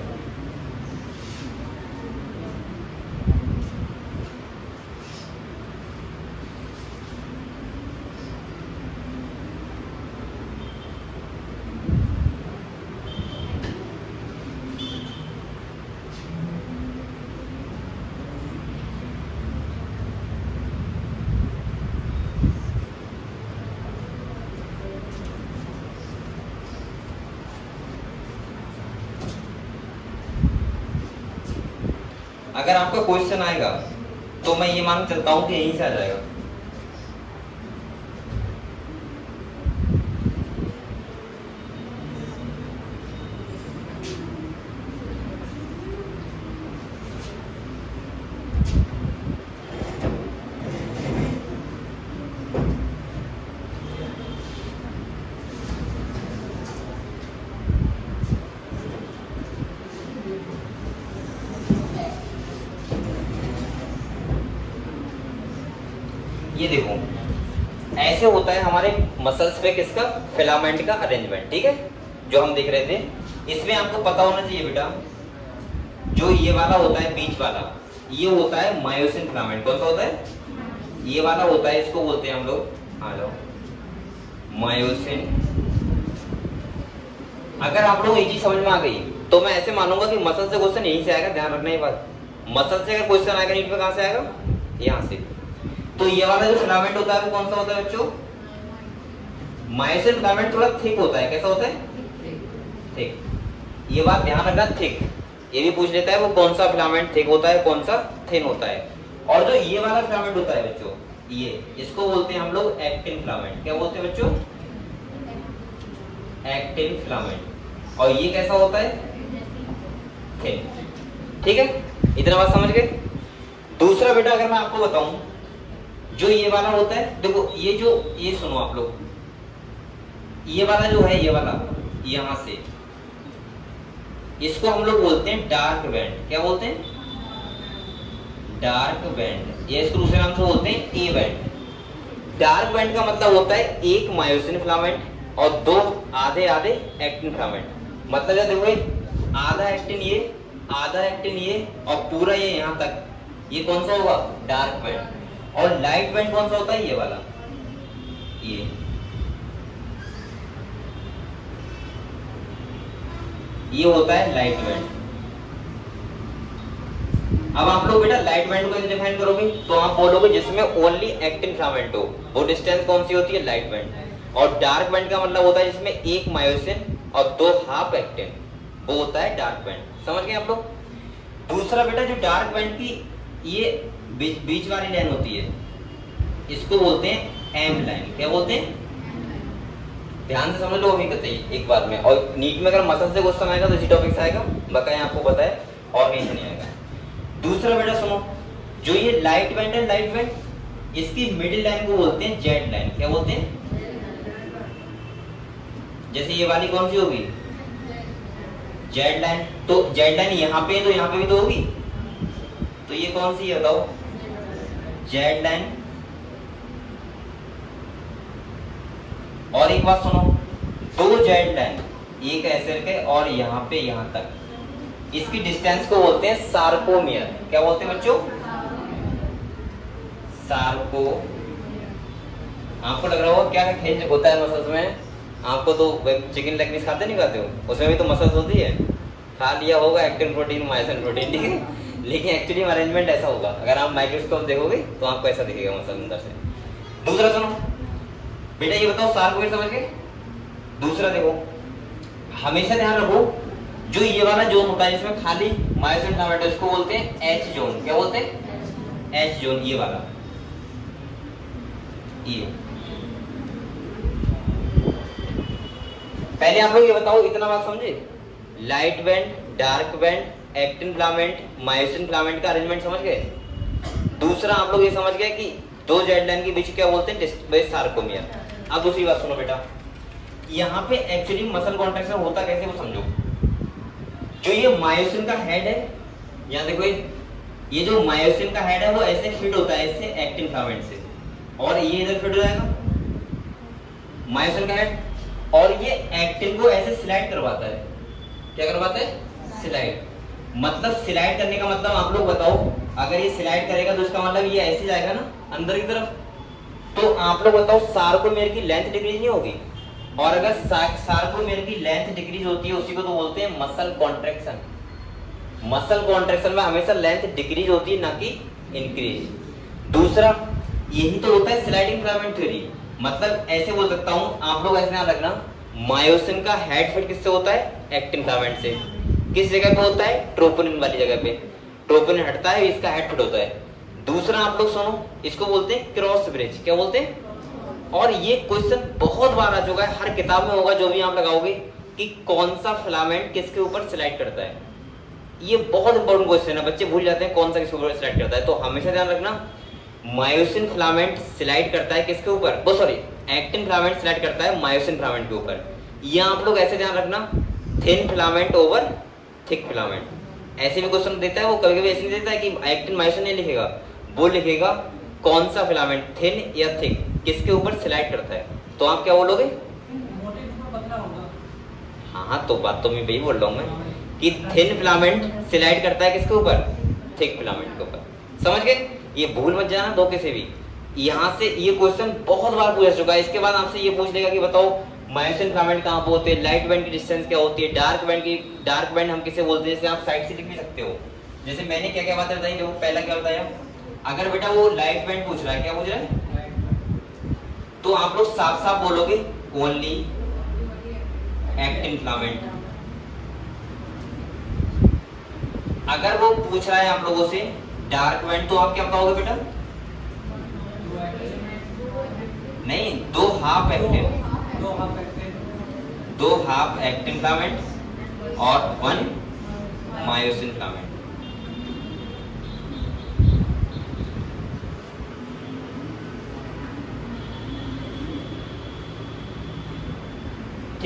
अगर आपका क्वेश्चन आएगा तो मैं ये मान चलता हूं कि यहीं से आ जाएगा। ये देखो ऐसे होता है हमारे मसल्स पे किसका, फिलामेंट का अरेंजमेंट, ठीक है, जो हम देख रहे थे। इसमें आपको पता होना चाहिए बेटा, जो ये वाला होता है बीच वाला, ये होता है मायोसिन फिलामेंट। कौन सा होता है, ये वाला होता है, इसको बोलते हैं हम लोग, हाँ लो, मायोसिन। अगर आप लोग ये चीज समझ में आ गई तो मैं ऐसे मानूंगा कि मसल से क्वेश्चन यहीं से आएगा। ध्यान रखना ये बात, मसल से अगर क्वेश्चन आएगा नीट पे कहां से आएगा, यहां से। तो ये वाला जो फिलामेंट होता है वो कौन सा होता है बच्चों, मायोसिन फिलामेंट। थोड़ा थिक होता है, कैसा होता है, थिक। ये बात ध्यान रखना, थिक। ये भी पूछ लेता है वो कौन सा फिलामेंट थिक होता है, कौन सा थिन होता है। और जो ये वाला फिलामेंट होता है बच्चों, ये इसको बोलते हैं हम लोग एक्टिन फिलामेंट। क्या बोलते हैं बच्चों, एक्टिन फिलामेंट। और ये कैसा होता है, थिन। ठीक है, इतना बात समझ गए। दूसरा बेटा अगर मैं आपको बताऊं जो ये वाला होता है, देखो ये सुनो आप लोग, ये वाला जो है, ये वाला यहां से, इसको हम लोग बोलते हैं डार्क बैंड। क्या बोलते हैं? Dark band. ये इसको दूसरे नाम से बोलते हैं ए बैंड। डार्क बैंड का मतलब होता है एक मायोसिन फिलामेंट और दो आधे आधे एक्टिन फिलामेंट। मतलब देखो, आधा एक्टिन ये, आधा एक्टिन ये, और पूरा ये यहां तक, ये कौन सा होगा? Dark band. और लाइट बैंड कौन सा होता है? ये वाला, ये होता है लाइट बैंड। अब आप लोग बेटा लाइट बैंड को कैसे डिफाइन करोगे? तो आप बोलोगे जिसमें ओनली एक्टिन फिलामेंट हो, वो डिस्टेंस कौन सी होती है? Light band. और डार्क बैंड का मतलब होता है जिसमें एक मायोसिन और दो हाफ एक्टिन, वो होता है डार्क बैंड। समझ गए आप लोग? दूसरा बेटा, जो डार्क बैंड की ये बीच वाली लाइन होती है, इसको बोलते हैं एम लाइन। क्या बोलते हैं? ध्यान से समझ लो अभी कहते हैं एक बार में। और नीट में अगर मसल से क्वेश्चन आएगा तो इसी टॉपिक से आएगा, बकाया आपको पता है, और कहीं से नहीं आएगा। दूसरा बेटा सुनो, जो ये लाइट बैंड है, लाइट बैंड, इसकी मिडिल लाइन को बोलते हैं जेड लाइन। क्या बोलते हैं? जैसे ये वाली कौन सी होगी? Z line. तो जेड लाइन यहाँ पे है तो यहाँ पे भी तो होगी, तो ये कौन सी है बताओ? Z line. और एक बात सुनो, दो जेड लाइन, एक ऐसे के और यहाँ पे यहाँ तक, इसकी डिस्टेंस को बोलते हैं सार्कोमियर। क्या बोलते हैं बच्चों? सार्को। आपको लग रहा होगा क्या खेल होता है मसल्स में? आपको तो चिकन लेग पीस खाते नहीं खाते हो, उसमें भी तो मसल्स होती है। खा लिया होगा एक्टिन प्रोटीन, मायोसिन प्रोटीन, ठीक है, लेकिन एक्चुअली अरेंजमेंट ऐसा होगा। अगर आप माइक्रोस्कोप देखोगे तो आपको ऐसा दिखेगा मसल अंदर से। दूसरा सुनो बेटा, ये बताओ सार्कोमियर समझ गए? दूसरा देखो, हमेशा ध्यान रखो, जो ये वाला जोन होता है जिसमें खाली मायोसिन फिलामेंट है, इसको बोलते हैं एच जोन। क्या बोलते हैं? H zone. ये वाला, ये पहले आप लोग ये बताओ, इतना बात समझे? Light band, dark band, actin filament, myosin filament का अरेंजमेंट समझ गए? दूसरा आप लोग ये समझ गए कि दो जेड लाइन के बीच क्या बोलते हैं? सार्कोमियर। अब दूसरी बात सुनो बेटा, यहाँ पे एक्चुअली मसल कॉन्ट्रैक्शन होता कैसे वो समझो। जो ये मायोसिन का हेड है, यहाँ देखो, ये जो मायोसिन का हेड है वो ऐसे फिट होता है इससे एक्टिन फिलामेंट से, और ये इधर फिट हो जाएगा मायोसिन का हेड, और ये एक्टिन को ऐसे स्लाइड करवाता है। क्या करवाता है? स्लाइड। मतलब स्लाइड करने का मतलब आप लोग बताओ, अगर ये स्लाइड करेगा तो इसका मतलब ये ऐसे जाएगा ना अंदर की तरफ, तो आप लोग बताओ सार्कोमियर की लेंथ डिक्रीज नहीं होगी? और अगर सार्कोमियर की लेंथ डिक्रीज होती है, उसी को तो बोलते हैं मसल कॉन्ट्रैक्शन। मसल कॉन्ट्रैक्शन में हमेशा लेंथ डिक्रीज होती है, ना कि इंक्रीज। दूसरा यही तो होता है स्लाइडिंग फिलामेंट थ्योरी। मतलब ऐसे बोल सकता हूं, आप लोग ऐसे ध्यान रखना, मायोसिन का हेड फिट किससे होता है? एक्टिन फिलामेंट से। किस जगह पे होता है? ट्रोपोनिन वाली जगह पे। ट्रोपोनिन हटता है, इसका हेड फिट होता है। दूसरा आप लोग सुनो, इसको बोलते हैं क्रॉस ब्रिज। क्या बोलते हैं? और ये क्वेश्चन बहुत बार आ चुका है, हर किताब में होगा जो भी आप लगाओगे, कि कौन सा फिलामेंट किसके ऊपर स्लाइड करता है। ये बहुत इंपॉर्टेंट क्वेश्चन है, बच्चे भूल जाते हैं कौन सा किसके ऊपर स्लाइड करता है। तो हमेशा ध्यान रखना, मायोसिन फिलामेंट स्लाइड करता है किसके ऊपर? एक्टिन फिलामेंट स्लाइड करता है मायोसिन फिलामेंट के ऊपर। ये आप लोग ऐसे ध्यान रखना, thin filament over thick filament. ऐसे भी क्वेश्चन देता है वो, कभी कभी ऐसे नहीं देता है कि एक्टिन मायोसिन नहीं लिखेगा, वो लिखेगा कौन सा फिलामेंट थिन या थिक किसके ऊपर स्लाइड करता है। तो आप क्या बोलोगे? हाँ, तो बात तो मैं वही बोल रहा हूँ मैं, कि थिन फिलामेंट स्लाइड करता है किसके ऊपर? थिक फिलामेंट के ऊपर। समझ गए? ये भूल मत जाना धोखे से भी। यहाँ से ये क्वेश्चन बहुत बार पूछा चुका है। इसके बाद आपसे ये पूछ लेगा कि बताओ मायोसिन फिलामेंट कहाँ पे होते हैं, लाइट बैंड की डिस्टेंस क्या होती है, डार्क बैंड हम किसे बोलते हैं। जैसे आप साइड से लिख भी सकते हो, जैसे मैंने क्या क्या बातें बताई। देखो पहला क्या बताया, अगर बेटा वो लाइट बैंड पूछ रहा है, क्या पूछ रहा है, तो आप लोग साफ साफ बोलोगे ओनली एक्टिन फिलामेंट। अगर वो पूछ रहा है आप लोगों से डार्क बैंड, तो आप क्या बताओगे बेटा? नहीं, दो हाफ एक्टिन फिलामेंट और वन मायोसिन फिलामेंट।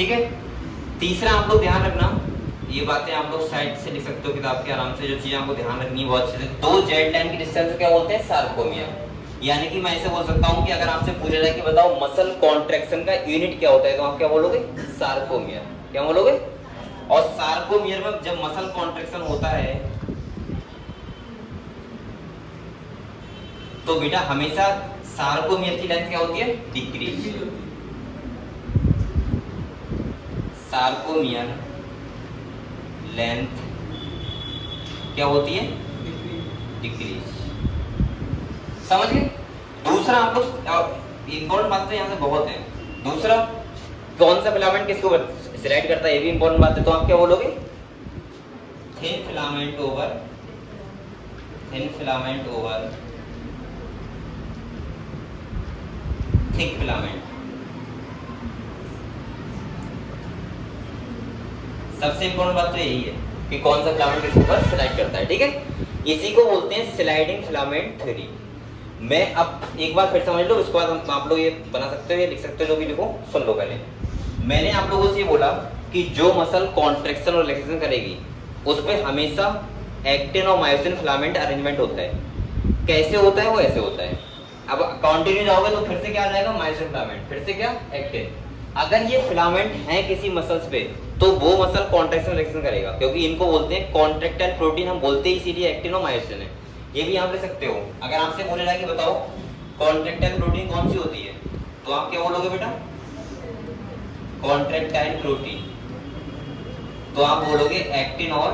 ठीक है। तीसरा आप लोग ध्यान रखना, ये बातें आप लोग साइड से लिख सकते हो किताब के आराम से, जो चीजें आपको ध्यान रखनी है बहुत अच्छे से। दो जेड लाइन की डिस्टेंस क्या बोलते हैं? सार्कोमियर। यानी कि मैं ऐसे बोल सकता हूँ कि अगर आपसे पूछा जाए कि बताओ मसल कॉन्ट्रैक्शन का यूनिट क्या होता है, तो आप क्या बोलोगे? सार्कोमियर। क्या बोलोगे? और सार्कोमियर में जब मसल कॉन्ट्रैक्शन होता है तो बेटा हमेशा सार्कोमियर की लेंथ क्या होती है? डिक्रीज। सार्कोमियर लेंथ क्या होती है? डिक्रीज। समझ गए? दूसरा आप लोग इंपॉर्टेंट बात तो यहाँ से बहुत है। दूसरा, कौन सा फिलामेंट किसको सिलेक्ट करता है, ये भी इंपॉर्टेंट बात है। तो आप क्या बोलोगे? Thin filament over thick filament. सबसे इंपॉर्टेंट बात तो यही है कि कौन सा फिलामेंट किसके ऊपर सिलेक्ट करता है। ठीक है, इसी को बोलते हैं स्लाइडिंग फिलामेंट थ्योरी। मैं अब एक बार फिर समझ लो, इसके बाद आप लोग ये बना सकते हो, ये लिख सकते हो, जो भी लिखो सुन लो पहले। मैंने आप लोगों से ये बोला कि जो मसल कॉन्ट्रैक्शन और रिलैक्सेशन करेगी उस पर हमेशा एक्टिन और मायोसिन फिलामेंट अरेंजमेंट होता है। कैसे होता है? वो ऐसे होता है। अब कंटिन्यू जाओगे तो फिर से क्या आ जाएगा? मायोसिन फिलामेंट, फिर से क्या? एक्टिन। अगर ये फिलामेंट है किसी मसल्स पे तो वो मसल कॉन्ट्रैक्शन रिलैक्सेशन करेगा, क्योंकि इनको बोलते हैं कॉन्ट्रैक्टाइल प्रोटीन। हम बोलते ही इसीलिए एक्टिन और मायोसिन है। ये भी आप ले सकते हो। अगर आपसे बोले जाए कि बताओ कॉन्ट्रैक्टाइल प्रोटीन कौन सी होती है, तो आप क्या बोलोगे बेटा? Contractile protein. तो आप बोलोगे एक्टिन और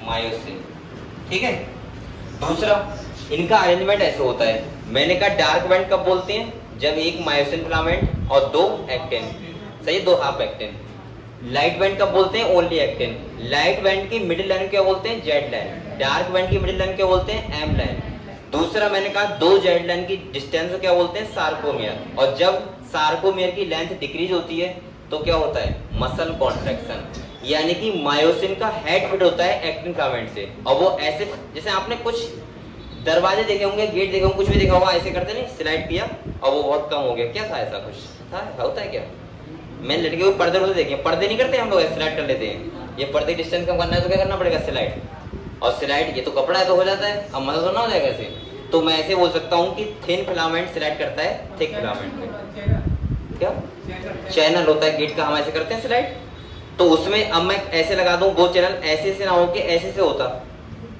मायोसिन। ठीक है। दूसरा, इनका अरेंजमेंट ऐसे होता है। मैंने कहा डार्क बैंड कब बोलते हैं? जब एक मायोसिन फिलामेंट और दो एक्टिन, सही, दो हाफ एक्टिन। लाइट बैंड कब बोलते हैं? Only actin. लाइट बैंड की मिडिल लाइन क्या बोलते हैं? Z line. डार्क बैंड की मिडिल लाइन क्या बोलते हैं? M line. दूसरा मैंने कहा दो जेड लाइन की डिस्टेंस को क्या बोलते हैं? सार्कोमियर। और जब सार्कोमियर की लेंथ डिक्रीज होती है तो क्या होता है? Muscle contraction. यानी कि मायोसिन का हेड फिट होता है एक्टिन फिलामेंट से, और वो ऐसे, जैसे आपने कुछ दरवाजे देखे होंगे, गेट देखे होंगे, कुछ भी देखा होगा, ऐसे करते नहीं, स्लाइड किया और वो बहुत कम हो गया। क्या था? ऐसा कुछ था? होता है क्या? मैंने लड़के को पर्दे उधर देखे, पर्दे नहीं करते हम लोग, स्लाइड कर लेते हैं। ये पर्दे डिस्टेंस कम करना है तो क्या करना पड़ेगा? स्लाइड। और स्लाइड, ये तो कपड़ा है तो हो जाता है, अब मदद तो ना हो जाएगा ऐसे। तो मैं ऐसे बोल सकता हूँ कि थिन फिलामेंट स्लाइड करता है थिक फिलामेंट में। क्या चैनल होता है गेट का, हम ऐसे करते हैं स्लाइड। तो उसमें अब मैं ऐसे लगा दूं, वो चैनल ऐसे से ना हो के ऐसे से होता,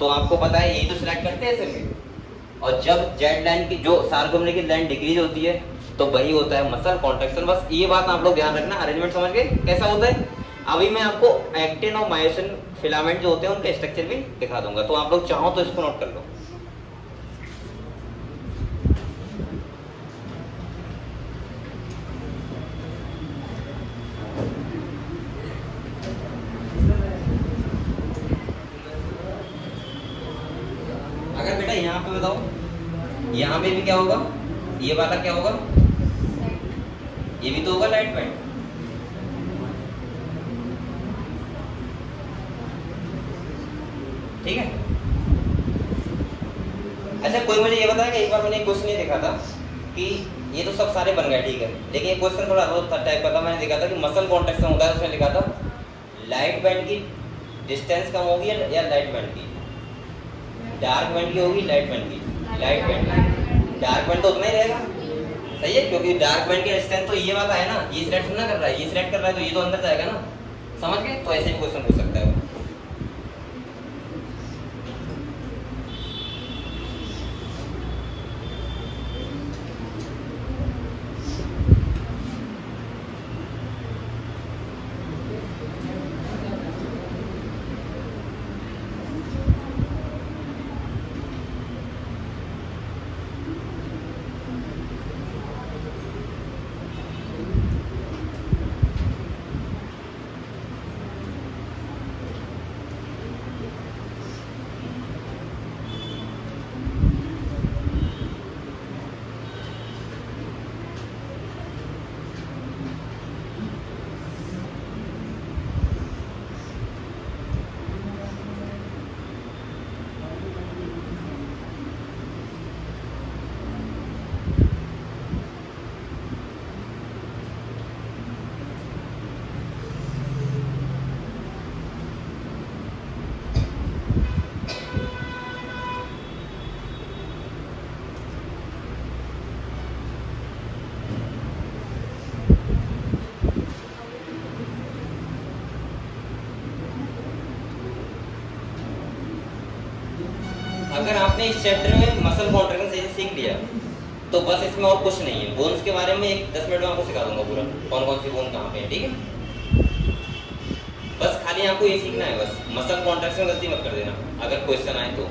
तो आपको पता है यही तो सिलेक्ट करते हैं ऐसे में। और जब जेड लाइन की, जो सार्कोमियर की लाइन डिक्रीज होती है, तो वही होता है मसल कॉन्ट्रैक्शन। बस ये बात आप लोग ध्यान रखना। अरेंजमेंट समझ गए कैसा होता है? अभी मैं आपको एक्टिन और मायोसिन फिलामेंट जो होते हैं उनके स्ट्रक्चर भी दिखा दूंगा, तो आप लोग चाहो तो इसको नोट कर लो। अगर बेटा यहाँ पे बताओ, यहाँ पे भी क्या होगा? ये वाला क्या होगा? ये भी तो होगा लाइट बैंड। ठीक है। अच्छा, कोई मुझे ये बताया कि एक बार मैंने एक क्वेश्चन ये देखा था कि ये तो सब सारे बन गए, ठीक है, लेकिन एक क्वेश्चन थोड़ा अलग टाइप का था। मैंने देखा था कि मसल कॉन्ट्रैक्शन होता है, उसमें लिखा था लाइट बैंड की डिस्टेंस कम होगी या लाइट बैंड की? डार्क बैंड की होगी, लाइट बैंड की? लाइट बैंड की। डार्क बैंड तो उतना ही रहेगा, सही है, क्योंकि डार्क बैंड की डिस्टेंस तो ये वाला है ना, ये सिलेक्ट ना कर रहा है, ये सिलेक्ट कर रहा है, तो ये तो अंदर जाएगा ना। समझ गए? तो ऐसे ही क्वेश्चन पूछ सकता है वो। अगर आपने इस चैप्टर में मसल कॉन्ट्रैक्शन से सीख लिया तो बस इसमें और कुछ नहीं है। बोन्स के बारे में 10 मिनट में आपको सिखा दूंगा पूरा, कौन कौन सी बोन कहाँ पे है, ठीक है। बस खाली आपको ये सीखना है, बस मसल कॉन्ट्रैक्शन गलती मत कर देना अगर क्वेश्चन आए तो।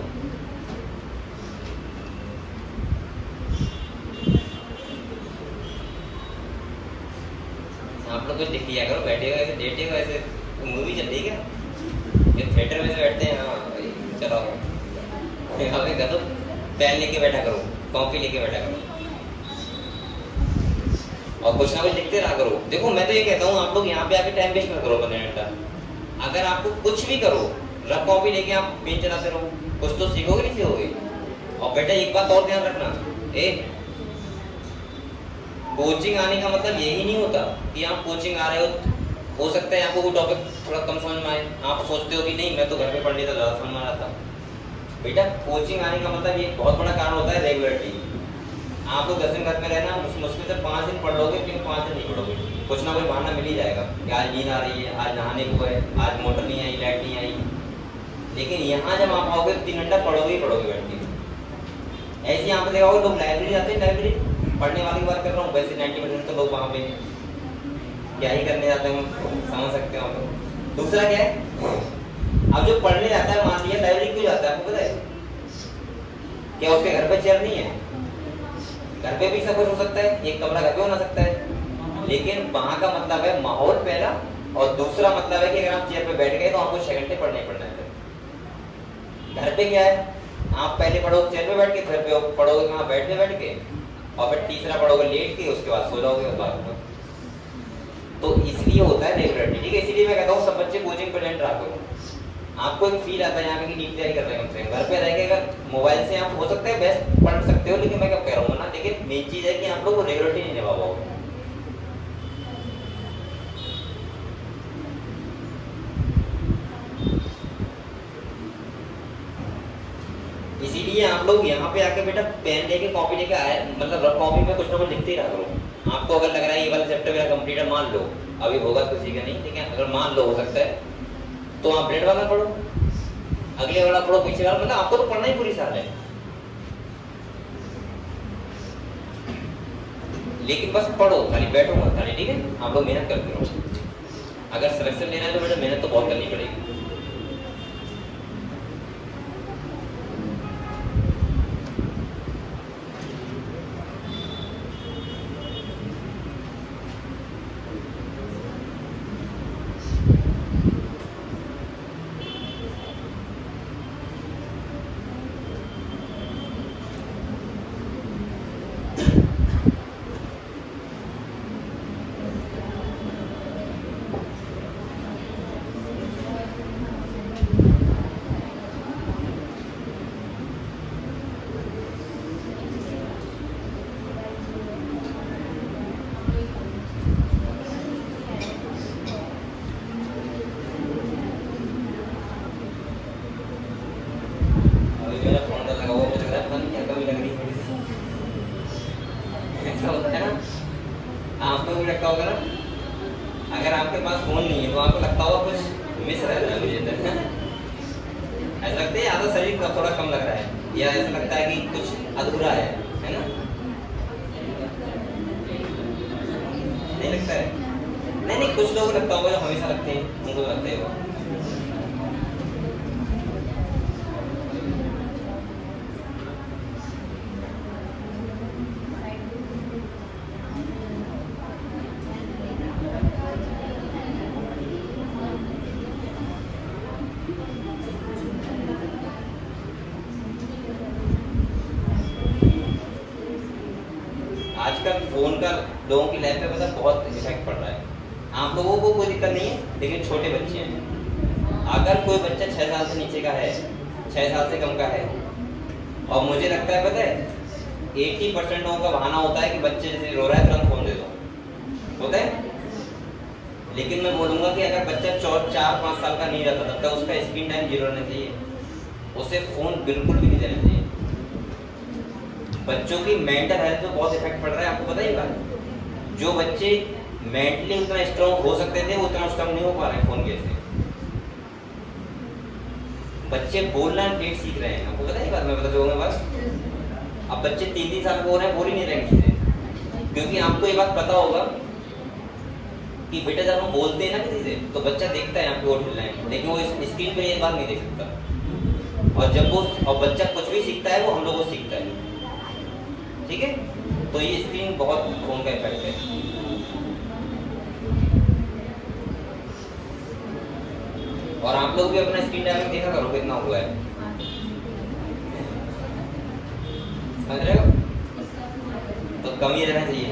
आप लोग कुछ लिख लिया करो, बैठेगा ऐसे लेटेगा ऐसे, मूवी चल रही है क्या? ये थिएटर में से बैठते हैं। हाँ चलो यहाँ पे करो, पेन लेके बैठा करो, कॉपी लेके बैठा करो और कुछ ना कुछ लिखते रहा करो। देखो मैं तो ये कहता हूँ आप लोग यहाँ पे आके टाइम वेस्ट मत करो 15 मिनट का। अगर आपको कुछ भी करो, रफ कॉपी लेके आप पेन चलाते रहो, कुछ तो सीखोगे नहीं सीखोगे। और बेटा एक बात और ध्यान रखना, कोचिंग आने का मतलब यही नहीं होता कि आप कोचिंग आ रहे हो सकता है आपको वो टॉपिक थोड़ा कम समझ में आए, आप सोचते हो कि नहीं मैं तो घर पे पढ़ लेता ज्यादा समझ में आ रहा था। बेटा कोचिंग आने का मतलब ये बहुत बड़ा कारण होता है रेगुलरिटी। आप लोग 10 दिन घर में रहना, मुश्किल से 5 दिन पढ़ लोगे, लेकिन 5 दिन नहीं पढ़ोगे, कुछ ना कोई बहाना मिल ही जाएगा कि आज नींद आ रही है, आज नहाने को है, आज मोटर नहीं आई, लाइट नहीं आई। लेकिन यहाँ जब आप आओगे 3 घंटा पढ़ोगे ही पढ़ोगे बैठ के। ऐसे यहाँ पे देखोगे लोग लाइब्रेरी जाते हैं, लाइब्रेरी पढ़ने वाली की बात कर रहा हूँ, वैसे 90% तो लोग वहाँ पे क्या ही करने जाते हैं, समझ सकते हो आप। दूसरा क्या है, अब जो पढ़ने जाता है, मान लिया लाइब्रेरी क्यों जाता है आपको पता है क्या? उसके घर पे चेयर नहीं है, घर पे भी सब कुछ हो सकता है, एक कमरा घर पे होना सकता है, लेकिन वहां का मतलब है माहौल पहला, और दूसरा मतलब है कि अगर आप चेयर पे बैठ गए तो आपको 6 घंटे पढ़ना ही पढ़ना है। घर पे क्या है, आप पहले पढ़ोगे चेयर पे बैठ के, घर पे पढ़ोगे कहाँ, बेड पे बैठ के, और फिर तीसरा पढ़ोगे लेट के, उसके बाद सो जाओगे बाद में। तो इसलिए होता है रेगुलरिटी, ठीक है। इसलिए मैं कहता हूँ सब बच्चे कोचिंग पे अटेंड रहा करो, आपको एक फील आता है यहाँ पे कि नीट तैयारी कर रहे हैं। कम से कम घर पे रह के अगर मोबाइल से आप हो सकता है बेस्ट पढ़ सकते हो, लेकिन मैं क्या कह रहा हूँ ना, लेकिन मेन चीज है कि आप लोग रेगुलरिटी नहीं निभा पाओगे। इसीलिए आप लोग यहाँ पे आके बेटा पेन लेके कॉपी लेके आए, मतलब रफ कॉपी में कुछ ना कुछ लिखते ही रहा करो। आपको अगर लग रहा है ये वाला चैप्टर मेरा कंप्लीट है, मान लो अभी होगा तो सीखा नहीं, ठीक है, अगर मान लो हो सकता है तो आप ब्रेड वाला पढ़ो, अगले वाला पढ़ो, पीछे वाला, मतलब आपको तो पढ़ना ही पूरी साल है, लेकिन बस पढ़ो, खाली बैठो मत खाली, ठीक है। आप लोग मेहनत करते रहो। अगर सिलेक्शन लेना है तो बेटा मेहनत तो बहुत करनी पड़ेगी। अगर आपके पास फोन नहीं है तो आपको लगता होगा कुछ मिस रह रहा है, मुझे ऐसा लगता है आधा शरीर का थोड़ा कम लग रहा है, या ऐसा लगता है कि कुछ अधूरा है ना? नहीं लगता है? नहीं, कुछ लोग लगता होगा, जो हमेशा लगते हैं उनको लगता है वो। आजकल फोन का लोगों की लाइफ पे पता बहुत इफेक्ट पड़ रहा है। आप लोगों को कोई दिक्कत नहीं है, लेकिन छोटे बच्चे हैं, अगर कोई बच्चा 6 साल से नीचे का है, 6 साल से कम का है, और मुझे लगता है पता है 80% लोगों का बहाना होता है कि बच्चे जैसे रो रहा है तुरंत फोन दे दो, होता है। लेकिन मैं बोलूंगा कि अगर बच्चा 4-5 साल का नहीं रहता तब तक उसका स्क्रीन टाइम 0 रहना चाहिए, उसे फोन बिल्कुल भी नहीं देना चाहिए। बच्चों की मेंटल हेल्थ पे बहुत इफेक्ट पड़ रहा है, आपको पता ही बात। जो बच्चे मेंटली उतना स्ट्रॉन्ग हो सकते थे वो उतना स्ट्रॉन्ग नहीं हो पा रहे फोन के से। बच्चे बोलना लेट सीख रहे हैं, आपको पता है बात, मैं बता दूंगा बस। अब बच्चे 3-3 साल बोल रहे हैं, बोल ही नहीं रहे चीजें, क्योंकि आपको ये बात पता होगा कि बेटा जब हम बोलते हैं ना किसी से तो बच्चा देखता है आपको वर्ड लाइन, लेकिन वो स्क्रीन पे ये बात नहीं देख सकता। और जब वो और बच्चा कुछ भी सीखता है वो हम लोगों को सीखता है, ठीक है। तो ये स्क्रीन बहुत फोन का इफेक्ट है। और आप लोग भी अपना स्क्रीन टाइम देखा करो कितना हुआ है, समझ रहे हो? तो कम ही रहना चाहिए।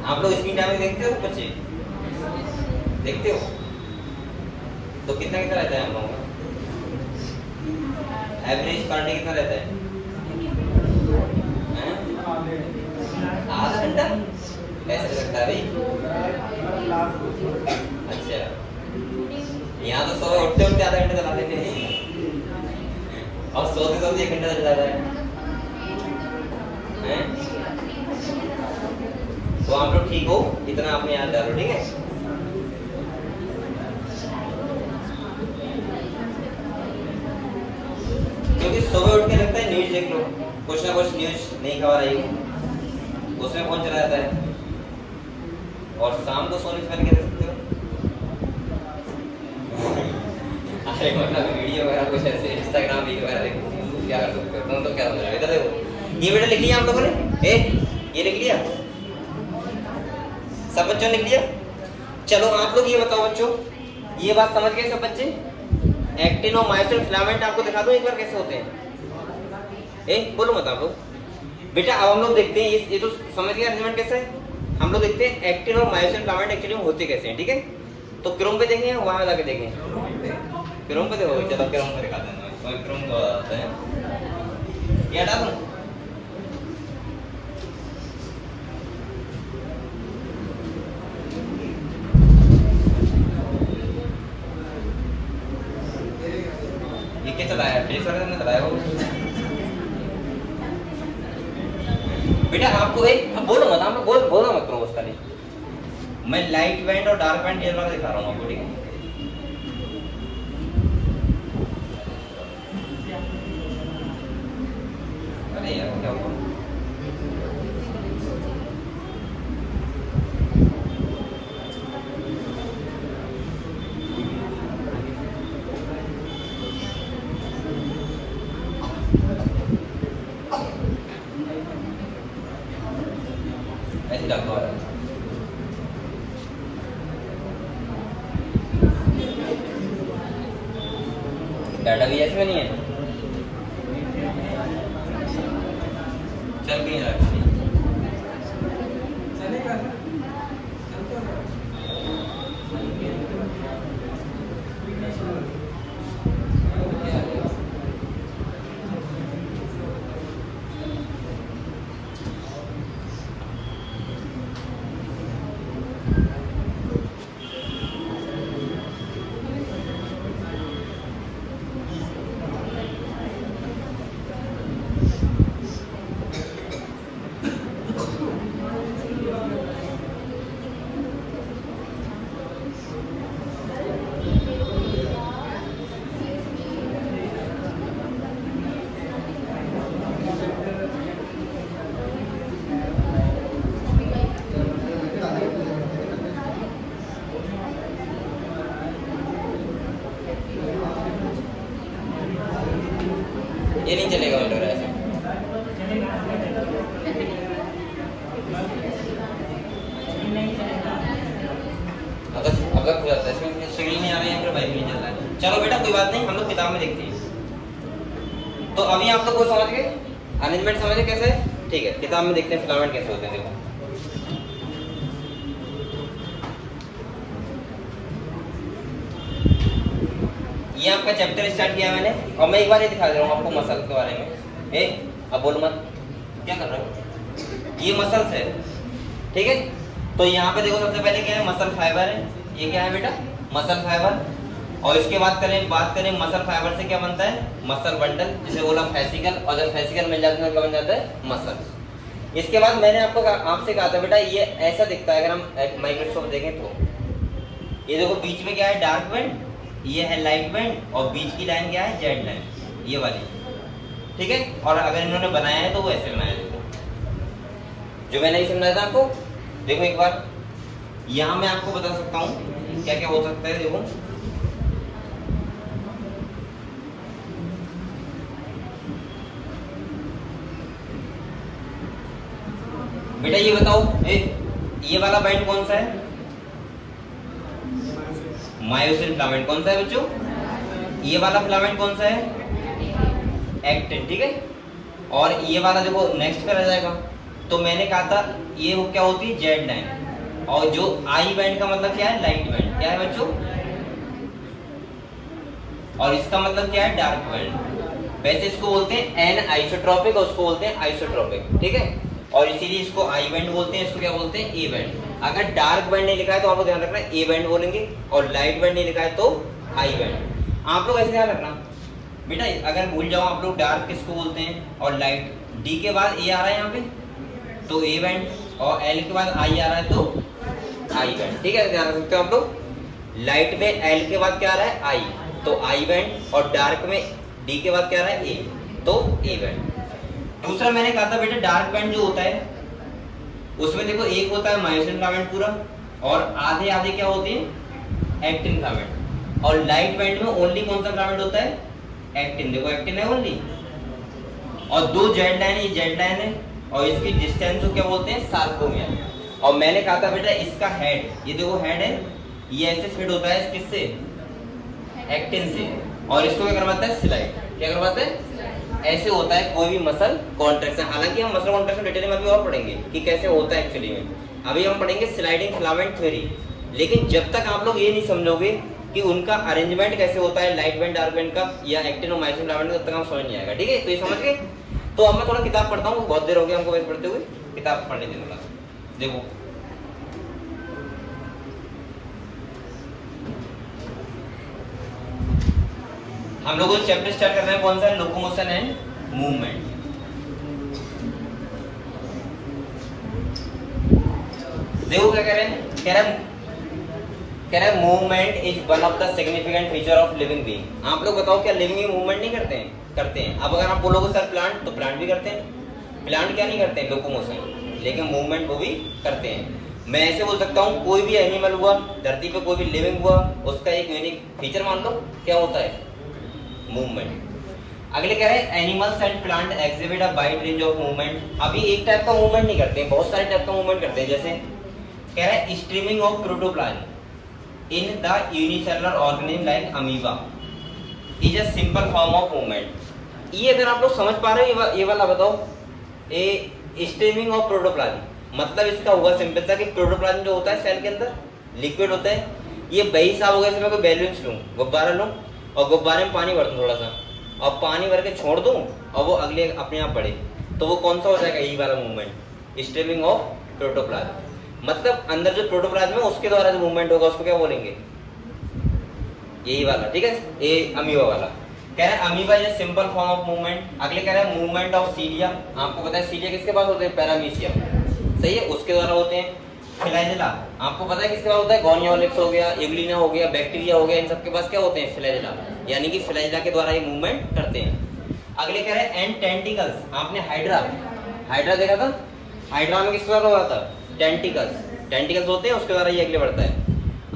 आप लोग स्क्रीन टाइम देखते हो बच्चे? देखते हो? तो कितना रहता है हम लोगों का एवरेज पर डे कितना रहता है? आधा घंटा कैसे लगता है भाई? अच्छा, यहाँ तो सुबह उठते उठते आधा घंटा चला देते हैं और सोते सोते 1 घंटा चल जाता है। तो आप लोग ठीक हो, इतना आपने याद डालो, ठीक है। क्योंकि सुबह उठ के लगता है न्यूज देख लो, कुछ ना कुछ न्यूज नहीं खबर आई, उसमें फोन चला जाता है। और शाम को सोने से पहले क्या कर सकते हो? अरे मतलब वीडियो वगैरह कुछ ऐसे इंस्टाग्राम वीडियो वगैरह देखो, क्या कर सकते हो? तो क्या समझ रहे हो? इधर देखो, ये बेटा लिख लिया आप लोगों ने? ये लिख लिया? सब बच्चों ने लिख लिया? चलो आप लोग ये बताओ बच्चों, ये बात समझ गए सब बच्चे? एक्टिन और मायोसिन फिलामेंट आपको दिखा दूं एक बार कैसे होते हैं? बोलो मत आप लोग। बेटा अब हम लोग देखते हैं, ये तो समझ गए अरेंजमेंट कैसा है। हम लोग देखते हैं एक्टिन और मायोसिन फिलामेंट एक्चुअली में होते कैसे हैं, ठीक है। तो क्रोम पे देखें, वहां जाके देखें, क्रोम पे देखो। चलो क्रोम पे दिखाते हैं, क्रोम को आता है, ये हटा दूं। ये क्या चलाया? फेस वाले ने चलाया वो। बेटा आपको एक बोलो मत, आप बोलो मत करो उसका नहीं। मैं लाइट बैंड और डार्क बैंड ये वाला दिखा रहा हूँ आपको, ठीक है। अरे यार क्या हुआ? ऐसे डालो डाटा भी ऐसे में नहीं है, चल कहीं चलेगा। ये नहीं चलेगा मुझे लग रहा है। अगर हो जाता है इसमें सिग्नल नहीं आ रही है, फिर वाइफ नहीं चल रहा है। चलो बेटा कोई बात नहीं, हम लोग किताब में देखते हैं। तो अभी आप लोग को समझ गए अरेंजमेंट, समझ गए कैसे? ठीक है, किताब में देखते हैं फिलामेंट कैसे होते हैं। देखो ये आपका चैप्टर स्टार्ट किया मैंने, और मैं एक बार ये दिखा दे रहा हूँ आपको मसल के बारे में। अब बोलो मत, क्या कर रहे हो? ये मसल्स है, ठीक है। तो यहाँ पे देखो सबसे पहले क्या है, मसल फाइबर है। ये क्या है बेटा? Muscle fibre. और इसके बात करें मसल फाइबर से क्या बनता है, मसल बंडल, जिसे बोला फेसिकल, और जब फेसिकल मिल जाता है क्या बन जाता है, मसल। इसके बाद मैंने आपसे कहा था बेटा ये ऐसा दिखता है, अगर हम माइक्रोस्कोप देखें तो ये देखो बीच में क्या है, डार्क बैंड, ये है लाइट बैंड, और बीच की लाइन क्या है, जेड लाइन, ये वाली, ठीक है। और अगर इन्होंने बनाया है तो वो ऐसे बनाया है, जो मैंने समझाया था आपको। देखो एक बार यहाँ मैं आपको बता सकता हूँ क्या क्या हो सकता है। देखो बेटा ये बताओ, ये वाला बैंड कौन सा है, मायोसिन फिलामेंट। कौन सा है बच्चों, ये वाला फिलामेंट कौन सा है, एक्टिन, ठीक है। और ये वाला देखो नेक्स्ट पे रह जाएगा। तो मैंने कहा था ये वो क्या होती है, जेड लाइन, और जो आई बैंड का मतलब क्या है, लाइट बैंड, क्या है बच्चों, और इसका मतलब क्या है, डार्क बैंड। वैसे इसको बोलते हैं एन आइसोट्रोपिक और उसको बोलते हैं आइसोट्रोपिक, ठीक है। और इसीलिए इसको आई बैंड बोलते हैं, इसको क्या बोलते हैं, ए बैंड। अगर डार्क बैंड नहीं लिखा है तो आपको ध्यान रखना ए बैंड बोलेंगे, और लाइट बैंड नहीं लिखा है तो आई बैंड। आप लोग ऐसे ध्यान रखना बेटा, अगर भूल जाओ आप लोग डार्क किसको बोलते हैं और लाइट, डी के बाद ए आ रहा है यहाँ पे तो ए बैंड, और एल के बाद आई आ रहा है तो आई बैंड, ठीक है। ध्यान रख सकते हो आप लोग। लाइट में एल के बाद क्या आ रहा है, आई, तो आई बैंड, और डार्क में डी के बाद क्या आ रहा है, ए, तो ए बैंड। दूसरा मैंने कहा था बेटा डार्क बैंड जो होता है उसमें देखो एक होता है मायोसिन फिलामेंट पूरा, और आधे आधे क्या होते हैं, एक्टिन फिलामेंट। और लाइट बैंड में ओनली कौन सा फिलामेंट होता है, एक्टिन। देखो एक्टिन है ओनली, और दो जेड लाइन, ये जेड लाइन है, और इसकी डिस्टेंस को क्या बोलते हैं, सार्कोमियर। और मैंने कहा था बेटा इसका हेड, ये देखो हेड है, ये ऐसे फिट होता है किससे, एक्टिन से, और इसको क्या करवाता है, स्लाइड, क्या करवाता है, ऐसे होता है कोई भी मसल कॉन्ट्रैक्शन। हालांकि हम मसल कॉन्ट्रैक्शन डिटेल में अभी और पढ़ेंगे कि कैसे होता है एक्चुअली में, अभी हम पढ़ेंगे स्लाइडिंग फिलामेंट थ्योरी। लेकिन जब तक आप लोग ये नहीं समझोगे कि उनका अरेंजमेंट कैसे होता है, लाइट बैंड डार्क बैंड का या एक्टिन और मायोसिन फिलामेंट का, तब तक हम समझ नहीं आएगा, ठीक है। तो ये समझ गए। तो अब मैं थोड़ा किताब पढ़ता हूँ, बहुत देर हो गया हमको वैसे पढ़ते हुए, किताब पढ़ने देना। देखो हम लोग चैप्टर स्टार्ट कर रहे हैं, कौन सा है, लोकोमोशन एंड मूवमेंट। देखो क्या कह रहे हैं, कह रहे हैं movement is one of the significant feature of living being. आप लोग बताओ क्या लिविंग बीइंग मूवमेंट नहीं करते हैं, करते हैं। अब अगर आप बोलोगे सर प्लांट, तो प्लांट भी करते हैं। प्लांट क्या नहीं करते हैं, लोकोमोशन, लेकिन मूवमेंट वो भी करते हैं। मैं ऐसे बोल सकता हूँ कोई भी एनिमल हुआ धरती पे, कोई भी लिविंग हुआ, उसका एक यूनिक फीचर मान लो क्या होता है, मूवमेंट। अगले कह रहे हैं animals and plant exhibit a wide range of movement. अभी एक टाइप का मूवमेंट नहीं करते हैं, बहुत सारे टाइप का मूवमेंट करते हैं। जैसे कह रहे हैं streaming of protoplasm in the unicellular organism like amoeba is a simple form of movement. ये अगर आप लोग समझ पा रहे हो, ये वाला बताओ, ए स्ट्रीमिंग ऑफ प्रोटोप्लाज्म मतलब इसका हुआ सिंपल सा कि प्रोटोप्लाज्म जो होता है सेल के अंदर लिक्विड होता है, ये वही साफ हो गया। जैसे मैं कोई बैलून्स लूं, गुब्बारा लूं, और गुब्बारे में पानी भर दूं थोड़ा सा, और पानी भर के छोड़ दूं, और वो अगले अपने आप बढ़े, तो वो कौन सा हो जाएगा, यही वाला मूवमेंट, स्ट्रीमिंग ऑफ प्रोटोप्लाज्म। मतलब अंदर जो प्रोटोप्लाज्म है उसके द्वारा जो मूवमेंट होगा उसको क्या बोलेंगे, यही वाला, ठीक है, ये अमीबा वाला। कह रहे हैं amoeba is simple form of movement. अगले कह रहे हैं मूवमेंट ऑफ सीलिया। आपको पता है सीलिया किसके पास होते हैं, पैरामीशियम, सही है, उसके द्वारा होते हैं। फ्लैजेला आपको पता है किसके पास होता है, गोनियोलिक्स हो गया, एवलिना हो गया, बैक्टीरिया हो गया, इन सबके पास क्या होते हैं, फ्लैजेला, यानी कि फ्लैजेला के द्वारा ये मूवमेंट करते हैं। अगले कह रहे हैं एंड टेंटिकल्स। आपने हाइड्रा देखा था, हाइड्रा में किसके द्वारा हुआ था, टेंटिकल्स होते हैं, उसके द्वारा ये अगले बढ़ता है।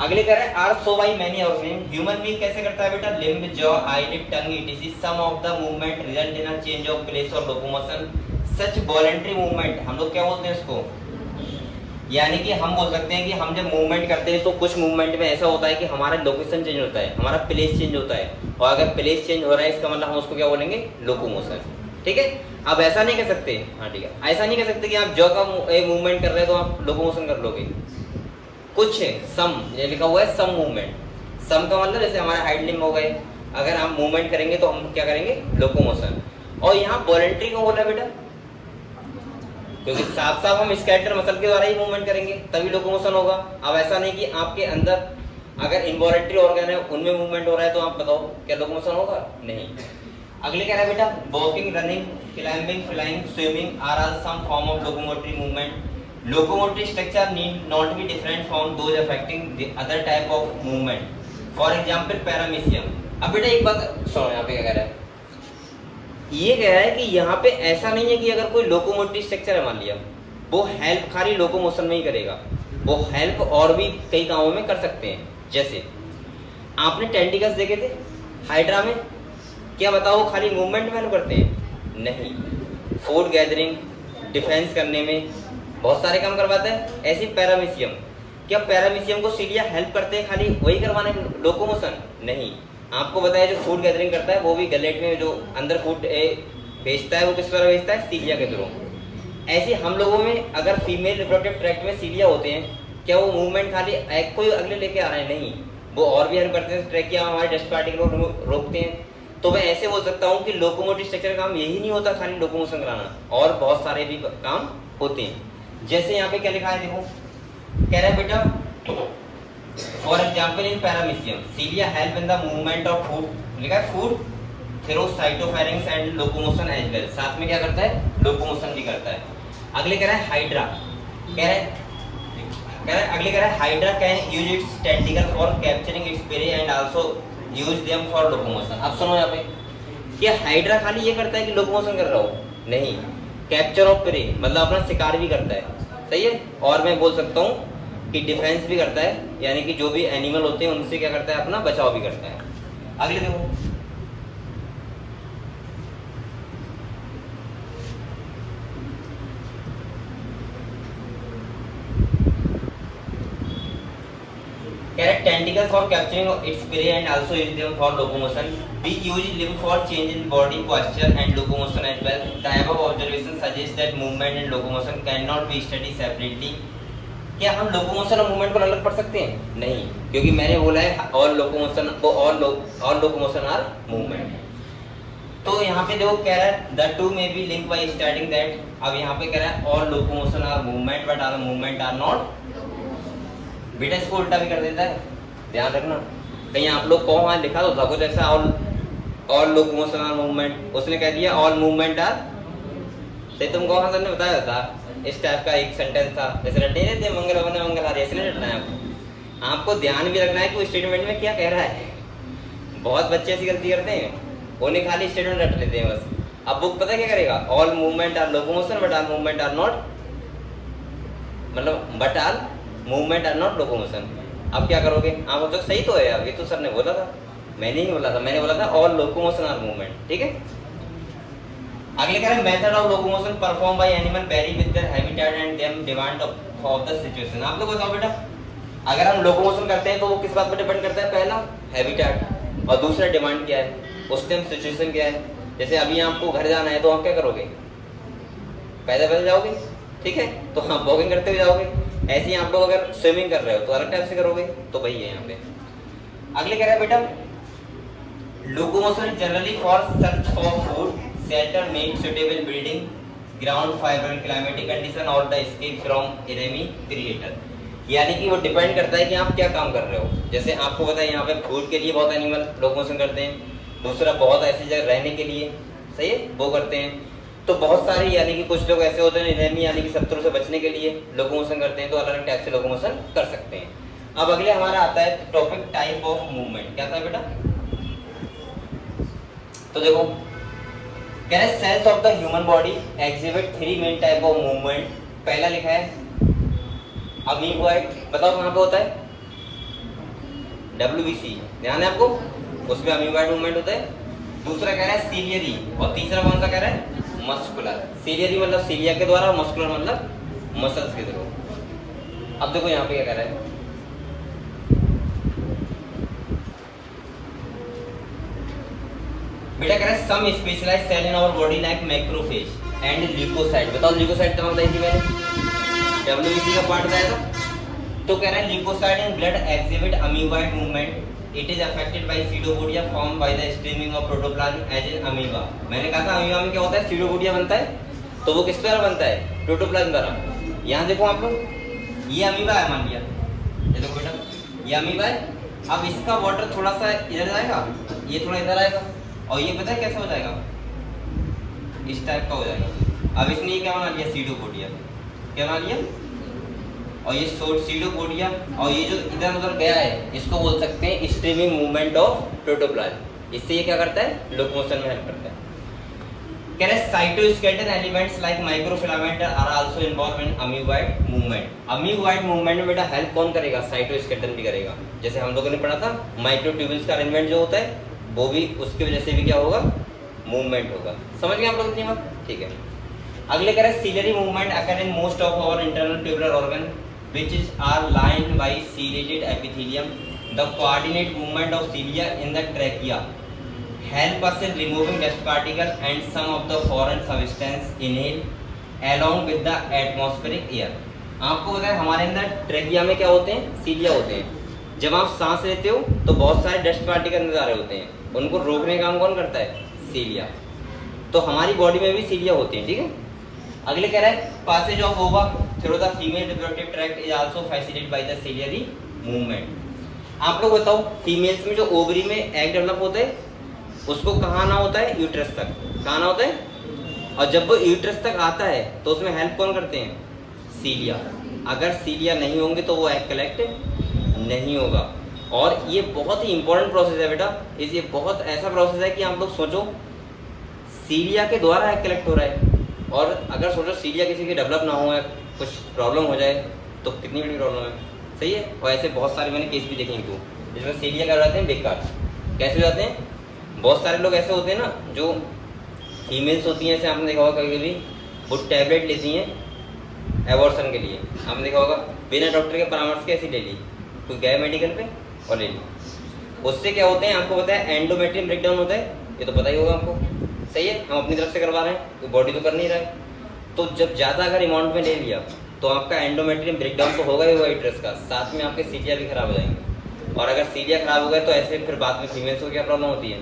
अगले कह रहे हैं are so by many organism. Human being कैसे करता है बेटा, limb, jaw, eyelid, tongue, etc, some of the movement result in a change of place और लोकोमोशन। सच वॉलंटरी मूवमेंट हम लोग क्या बोलते हैं इसको, यानी कि हम बोल सकते हैं कि हम जब मूवमेंट करते हैं तो कुछ मूवमेंट में ऐसा होता है कि हमारा लोकेशन चेंज होता है, हमारा प्लेस चेंज होता है, और अगर प्लेस चेंज हो रहा है इसका मतलब हम उसको क्या बोलेंगे, लोकोमोशन, ठीक है। अब ऐसा नहीं कर सकते, हाँ ठीक है, ऐसा नहीं कर सकते कि आप जॉ का मूवमेंट कर रहे हैं तो आप लोकोमोशन कर लोगे। कुछ है सम, ये लिखा हुआ है सम मूवमेंट। सम का मतलब जैसे हमारे हाइड लिम्ब हो गए, अगर हम मूवमेंट करेंगे तो हम क्या करेंगे, लोकोमोशन। और यहाँ वॉलंटरी को बोला बेटा, क्योंकि साफ साफ हम स्केलेटल मसल के द्वारा ही मूवमेंट करेंगे तभी लोकोमोशन होगा। अब ऐसा नहीं कि आपके अंदर अगर इनवॉलंटरी ऑर्गन है उनमें मूवमेंट हो रहा है तो आप बताओ क्या लोकोमोशन होगा? नहीं। अगले कह रहा है बेटा walking, running, climbing, flying, swimming are all some form of locomotory movement. Locomotory structure need not be different from those affecting the other type of movement, for example paramecium. अब बेटा एक बात सुनो, यहाँ पे क्या कह रहा है, ये कह रहा है कि यहाँ पे ऐसा नहीं है कि अगर कोई लोकोमोटरी स्ट्रक्चर है मान लिया, वो हेल्प खाली लोकोमोशन में ही करेगा, वो हेल्प और भी कई कामों में कर सकते हैं। जैसे आपने टेंटिकल्स देखे थे हाइड्रा में, क्या बताओ वो खाली मूवमेंट में हेल्प करते हैं? नहीं, फूड गैदरिंग, डिफेंस करने में बहुत सारे काम करवाता है। ऐसी पैरामीशियम, क्या पैरामीशियम को सीलिया हेल्प करते हैं खाली वही करवाने लोकोमोशन? नहीं। आपको बताया जो फूड गैदरिंग करता है वो भी गलेट में जो अंदर फूड भेजता है वो किस तरह भेजता है? सीलिया के थ्रू। ऐसे हम लोगों में अगर फीमेल रिप्रोडक्टिव ट्रैक्ट में सीलिया होते हैं, क्या वो मूवमेंट खाली एक कोई अगले लेके आ रहे हैं? नहीं, वो और भी हेल्प करते हैं, ट्रैकिया हमारे डस्ट पार्टिकल को रोकते हैं। तो मैं ऐसे बोल सकता हूँ कि लोकोमोटिव स्ट्रक्चर का काम यही नहीं होता खाली लोकोमोशन कराना, और बहुत सारे भी काम होते हैं। जैसे यहाँ पे क्या लिखा है देखो, कह रहा है बेटा for example in paramecium cilia help in the movement of food, लिखा है food through cytopharynx and locomotion as well, साथ में क्या करता है? लोकोमोशन भी करता है। अगले कह रहा है हाइड्रा, अगले कह रहा है hydra can use it's tentacle for capturing its prey and also use them for locomotion. अब सुनो यहाँ पे, क्या हाइड्रा खाली ये करता है कि लोकोमोशन कर रहा हो? नहीं, कैप्चर ऑफ प्रे मतलब अपना शिकार भी करता है, सही है। और मैं बोल सकता हूँ कि डिफेंस भी करता है, यानी कि जो भी एनिमल होते हैं उनसे क्या करता है? अपना बचाव भी करता है। अगले देखो, कह रहे tentacles for capturing its prey and also use them for locomotion. We use लिव for change in body posture and locomotion as well. The above observation suggest that movement and locomotion can not be study separately. क्या हम locomotion और movement को अलग पढ़ सकते हैं? नहीं, क्योंकि मैंने बोला है ऑल लोकोमोशन को ऑल लोकोमोशन आर मूवमेंट। तो यहाँ पे देखो कह रहा है the two may be link by starting that. अब यहाँ पे कह रहा है all locomotion are movement but all movement are not. बेटा इसको उल्टा भी कर देता है, ध्यान रखना। कहीं आप लोग को वहां लिखा तो था कुछ ऐसा ऑल लोकोमोशन आर मूवमेंट, उसने कह दिया ऑल मूवमेंट आर। तो तुमको वहां ने बताया था इस टाइप का एक सेंटेंस था, जैसे रटने रहते मंगल वंदे मंगलहारी, ऐसे नहीं रटना है आपको। आपको ध्यान भी रखना है कि स्टेटमेंट में क्या कह रहा है। बहुत बच्चे ऐसी गलती करते हैं, उन्हें खाली स्टेटमेंट रट लेते हैं बस। अब बुक पता क्या करेगा, all movement are locomotion but all movement are not, मतलब but all movement are not locomotion. अब क्या करोगे आप? तो सही तो है यार, ये तो सर ने बोला था, मैंने नहीं बोला था, मैंने बोला था ऑल लोकोमोशन आर मूवमेंट, ठीक है। अगले कह रहे हैं method of locomotion perform by animal very with their habitat and them demand of the situation. आप लोग बताओ बेटा, अगर हम लोकोमोशन करते हैं तो वो किस बात पर डिपेंड करता है? पहला हैबिटेट, और दूसरा डिमांड क्या है, उस टाइम सिचुएशन क्या है। जैसे अभी आपको घर जाना है तो आप क्या करोगे? पैदल जाओगे, ठीक है, तो आप वॉकिंग करते हुए जाओगे। ऐसे ही आप लोग अगर स्विमिंग कर रहे हो तो अलग टाइप से करोगे, तो वही है यहाँ पे। अगले कह रहा है बेटा locomotion generally for search for food, shelter, made suitable building, ground fibre, climatic condition और the escape from enemy creator. यानी कि वो डिपेंड करता है कि आप क्या काम कर रहे हो। जैसे आपको पता है यहाँ पे फूड के लिए बहुत एनिमल लोकोमोशन करते हैं, दूसरा बहुत ऐसी जगह रहने के लिए, सही है, वो करते हैं। तो बहुत सारे यानी कि कुछ लोग ऐसे होते हैं एनिमी यानी कि शत्रु से बचने के लिए लोकोमोशन करते हैं, तो अलग अलग टाइप से लोकोमोशन कर सकते हैं। अब अगले हमारा आता है टॉपिक टाइप ऑफ मूवमेंट। क्या था बेटा? तो देखो कह रहे cells of the human body exhibit 3 main type of movement. पहला लिखा है अमीबॉइड, बताओ कहाँ पे होता है? WBC, ध्यान है आपको, उसमें अमीबॉइड मूवमेंट होता है। दूसरा कह रहा है सीलियरी, और तीसरा कौन सा कह रहा है? मस्कुलर। सीलियरी मतलब सीलिया के द्वारा, मस्कुलर मतलब मसल्स के थ्रू। अब देखो यहाँ पे क्या कह रहा है, बेटा कह रहा है some specialised cell in our body like macrophage and leucocyte. बताओ ल्यूकोसाइट क्या बताई थी मैंने? WBC का पार्ट बताया था। तो कह रहा है leucocyte in blood exhibit amoeboid movement. It is affected by pseudopodia formed by the streaming of protoplasm as in amoeba। मैंने कहा था अमीबा में क्या होता है? pseudopodia बनता है, तो वो किस द्वारा बनता है? प्रोटोप्लाज्म द्वारा। यहाँ देखो आप लोग, ये अमीबा है मान लिया, ये देखो बेटा ये अमीबा है, अब इसका वाटर थोड़ा सा इधर जाएगा, ये थोड़ा इधर आएगा, और ये पता है कैसे हो जाएगा, इस टाइप का हो जाएगा। अब इसने ये क्या बना लिया, सीडोपोडिया, क्या बना लिया, और ये सीडोपोडिया, और ये जो इधर उधर गया है इसको बोल सकते हैं स्ट्रीमिंग मूवमेंट ऑफ प्रोटोप्लाज्म। इससे ये क्या करता है, लोकोमोशन में हेल्प करता है। कह रहे cytoskeletal elements like microfilament are also involve in amoeboid movement. Amoeboid movement में बेटा हेल्प कौन करेगा, साइटोस्केलेटन भी करेगा। जैसे हम लोगों ने पढ़ा था माइक्रोट्यूब्यूल्स का अरेंजमेंट जो होता है वो भी उसकी वजह से भी क्या होगा, मूवमेंट होगा। समझ गए आप लोग इतनी बात, ठीक है। अगले कह रहे ciliary movement occur in most of our internal tubular organ which is are lined by ciliated epithelium. The coordinate movement of cilia in the trachea help us in removing dust particle and some of the foreign substance inhaled along with the atmospheric air. आपको पता है हमारे अंदर trachea में क्या होते हैं, सीलिया होते हैं। जब आप सांस लेते हो तो बहुत सारे डस्ट पार्टिकल अंदर आ रहे होते हैं, उनको रोकने का काम कौन करता है, सीलिया। तो हमारी बॉडी में भी सीलिया होते हैं, ठीक है। अगले कह रहा है passage of ova through the female reproductive tract is also facilitated by the ciliary movement। आप लोग बताओ फीमेल्स में जो ओवरी में एग डेवलप होता है उसको कहाँ आना होता है, यूट्रस तक, कहाँ आना होता है, और जब वो यूट्रस तक आता है तो उसमें हेल्प कौन करते हैं, सीलिया। अगर सीलिया नहीं होंगे तो वो एग कलेक्ट नहीं होगा। और ये बहुत ही इंपॉर्टेंट प्रोसेस है बेटा, ये बहुत ऐसा प्रोसेस है कि आप लोग सोचो सीलिया के द्वारा एग कलेक्ट हो रहा है, और अगर सोचो सीलिया किसी की डेवलप ना हो, कुछ प्रॉब्लम हो जाए तो कितनी बड़ी प्रॉब्लम है, सही है। और ऐसे बहुत सारे मैंने केस भी देखे हैं जिसमें सीलिया क्या हो जाते हैं, बेकार कैसे हो जाते हैं। बहुत सारे लोग ऐसे होते हैं ना जो फीमेल्स होती हैं, ऐसे आपने देखा होगा कभी कभी वो टैबलेट लेती हैं एबॉर्शन के लिए, आपने देखा होगा बिना डॉक्टर के परामर्श के ऐसी ले ली, तो गए मेडिकल पे और ले ली। उससे क्या होते हैं आपको पता है, एंडोमेट्रियम ब्रेकडाउन होता है, ये तो पता ही होगा आपको, सही है। हम अपनी तरफ से करवा रहे हैं तो बॉडी तो कर नहीं रहा है, तो जब ज्यादा अगर अमाउंट में ले लिया तो आपका एंडोमेट्रियम ब्रेकडाउन तो होगा ही होगा यूट्रस का, साथ में आपके सीलिया भी खराब हो जाएंगे। और अगर सीलिया खराब हो गए तो ऐसे फिर बाद में फीमेल्स को क्या प्रॉब्लम होती है,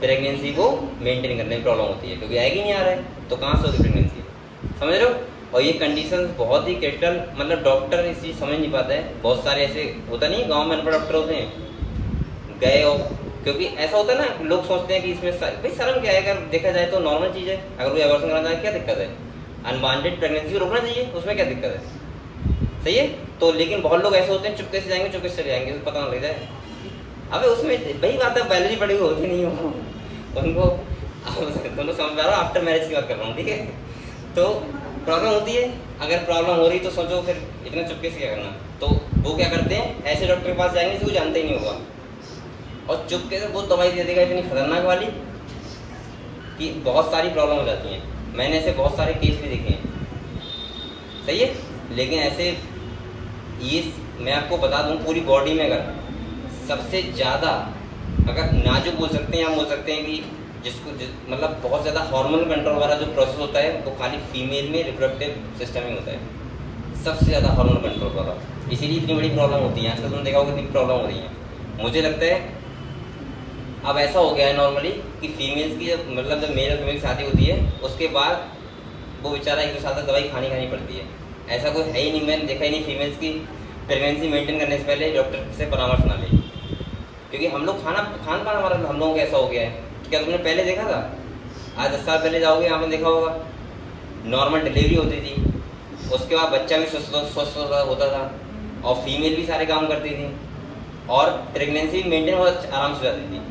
प्रेगनेंसी को मेंटेन करने में प्रॉब्लम होती है, क्योंकि एग ही नहीं आ रहा है तो कहाँ से होगी प्रेगनेंसी, समझ रहे हो। और ये कंडीशन बहुत ही क्रिटिकल, मतलब डॉक्टर इस चीज समझ नहीं पाता है। बहुत सारे ऐसे होता नहीं, गाँव में अनपढ़ डॉक्टर होते हैं, गए हो, क्योंकि ऐसा होता है ना, लोग सोचते हैं कि इसमें भाई शर्म क्या है, अगर देखा जाए तो नॉर्मल चीज है। अगर कोई एबॉर्शन कराना है क्या दिक्कत है, अनवांटेड प्रेगनेंसी को रोकना चाहिए, उसमें क्या दिक्कत है, सही है। तो लेकिन बहुत लोग ऐसे होते हैं चुपके से जाएंगे, चुपके से चले जाएंगे, तो पता ना लग जाए। अबे उसमें वही बात है, बायोलॉजी पढ़ी हुई होती नहीं हो उनको, दोनों समझ पा रहा हूँ, आफ्टर मैरिज की बात कर रहा हूँ, ठीक है। तो प्रॉब्लम होती है, अगर प्रॉब्लम हो रही तो सोचो फिर इतना चुपके से क्या करना। तो वो क्या करते हैं, ऐसे डॉक्टर के पास जाएंगे जिसको जानते ही नहीं होगा, और चुपके से वो दवाई दे देगा इतनी खतरनाक वाली कि बहुत सारी प्रॉब्लम हो जाती हैं। मैंने ऐसे बहुत सारे केस भी देखे हैं, सही है। लेकिन ऐसे ये मैं आपको बता दूं, पूरी बॉडी में अगर सबसे ज्यादा अगर नाजुक बोल सकते हैं, या बोल सकते हैं कि मतलब बहुत ज्यादा हार्मोन कंट्रोल वाला जो प्रोसेस होता है वो खाली फीमेल में रिप्रोडक्टिव सिस्टम में होता है, सबसे ज्यादा हार्मोन कंट्रोल वाला। इसीलिए इतनी बड़ी प्रॉब्लम होती है, आजकल तुमने देखा होगा कितनी प्रॉब्लम हो रही है। मुझे लगता है अब ऐसा हो गया है नॉर्मली कि फीमेल्स की जब मतलब जब मेल और फीमेल शादी होती है उसके बाद वो बेचारा एक दूसरे साथ दवाई खानी पड़ती है। ऐसा कोई है ही नहीं, मैंने देखा ही नहीं फीमेल्स की प्रेगनेंसी मेंटेन करने से पहले डॉक्टर से परामर्श ना ले, क्योंकि हम लोग खान पान हमारा हम लोगों का ऐसा हो गया है। क्या तुमने पहले देखा था, आज 10 साल पहले जाओगे आपने देखा होगा नॉर्मल डिलीवरी होती थी, उसके बाद बच्चा भी स्वस्थ होता था और फीमेल भी सारे काम करती थी और प्रेगनेंसी मेंटेन बहुत आराम से जाती थी।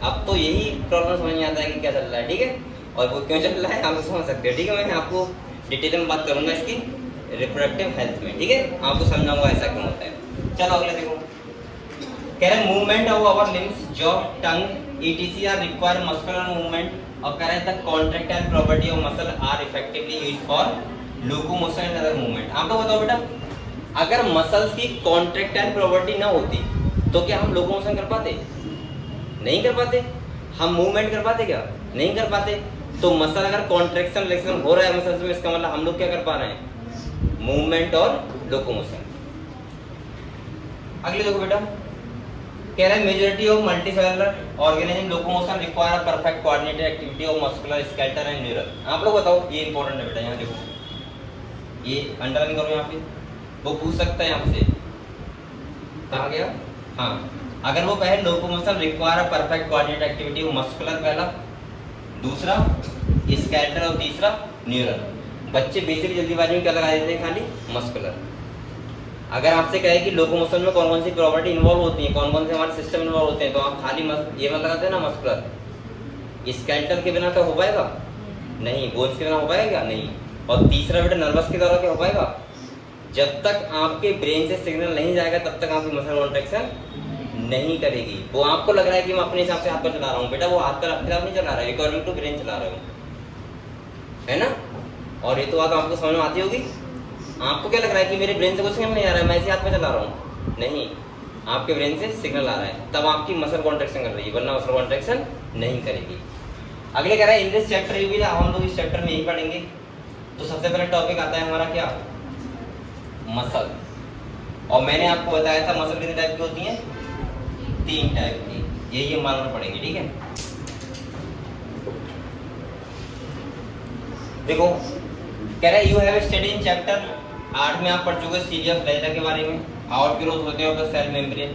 अब तो यही प्रॉब्लम समझ नहीं आता है कि क्या चल रहा है, ठीक है, और वो क्यों चल रहा है आप समझ सकते हो, ठीक है। मैं आपको डिटेल में बात करूंगा इसकी रिप्रोडक्टिव हेल्थ में, ठीक है, आपको समझाऊंगा ऐसा क्यों होता है। चलो अगले देखो, कह रहे movement of our limbs, jaw, tongue etc are require muscular movement, और कह रहे the contractile property of muscle are effectively used for locomotion and other movement. आप लोग बताओ बेटा, अगर मसल्स की कॉन्ट्रैक्टाइल प्रॉपर्टी ना होती तो क्या हम लोकोमोशन कर पाते, नहीं कर पाते। हम मूवमेंट कर पाते, क्या नहीं कर पाते। तो मसल अगर कॉन्ट्रैक्शन रिलैक्सेशन हो रहा है मसल्स में, इसका मतलब हम लोग क्या कर पा रहे हैं, मूवमेंट और लोकोमोशन। अगले देखो बेटा, कह रहा है majority of multicellular organism locomotion require perfect coordinated activity of muscular skeleton and neural. आप लोग बताओ, ये इंपॉर्टेंट है बेटा, यहाँ देखो, ये अंडरलाइन करो यहाँ पे, वो पूछ सकता है यहाँ से, कहा गया हाँ, अगर वो कहे locomotion require a perfect coordinate activity, वो मस्कुलर पहला, दूसरा स्केलेटल और तीसरा न्यूरल। बच्चे बेसिक जल्दीबाजी में क्या लगा देते हैं, खाली मस्कुलर। अगर आपसे कहे कि लोकोमोशन में कौन कौन सी प्रॉपर्टी इन्वॉल्व होती है, कौन कौन से हमारे सिस्टम इन्वॉल्व होते हैं, तो आप खाली ये मत लगाते हैं ना मस्कुलर। स्केलेटल के बिना क्या हो पाएगा, नहीं। बोन्स के बिना हो पाएगा, नहीं। और तीसरा बेटा नर्वस के द्वारा क्या हो पाएगा, जब तक आपके ब्रेन से सिग्नल नहीं जाएगा तब तक आपकी मसल कॉन्ट्रैक्शन नहीं करेगी। वो आपको लग रहा है कि मैं अपने हिसाब से हाथ पर चला रहा हूँ, बेटा वो हाथ पर अपने हिसाब नहीं चला रहा है, अकॉर्डिंग टू ब्रेन चला रहा हूँ, है ना। और ये तो बात आपको समझ में आती होगी। आपको क्या लग रहा है कि मेरे ब्रेन से कुछ सिग्नल नहीं आ रहा है, मैं इसे हाथ पे चला रहा हूँ, नहीं, आपके ब्रेन से सिग्नल आ रहा है, तब आपकी मसल कॉन्ट्रैक्शन कर रही है, वरना मसल कॉन्ट्रैक्शन नहीं करेगी। अगले कह रहा है in this chapter you will, हम लोग इस चैप्टर में यही पढ़ेंगे। तो सबसे पहले टॉपिक आता है हमारा क्या, मसल। और मैंने आपको बताया था मसल कितने टाइप की होती हैं, 3 टाइप की, ये मालूम पड़ेंगे, ठीक है। देखो कह रहा है you have study in chapter 8 में आप पढ़ चुके सीलिया फ्लैजिला के बारे में, आउट ग्रोथ होते हैं सेल मेम्ब्रेन।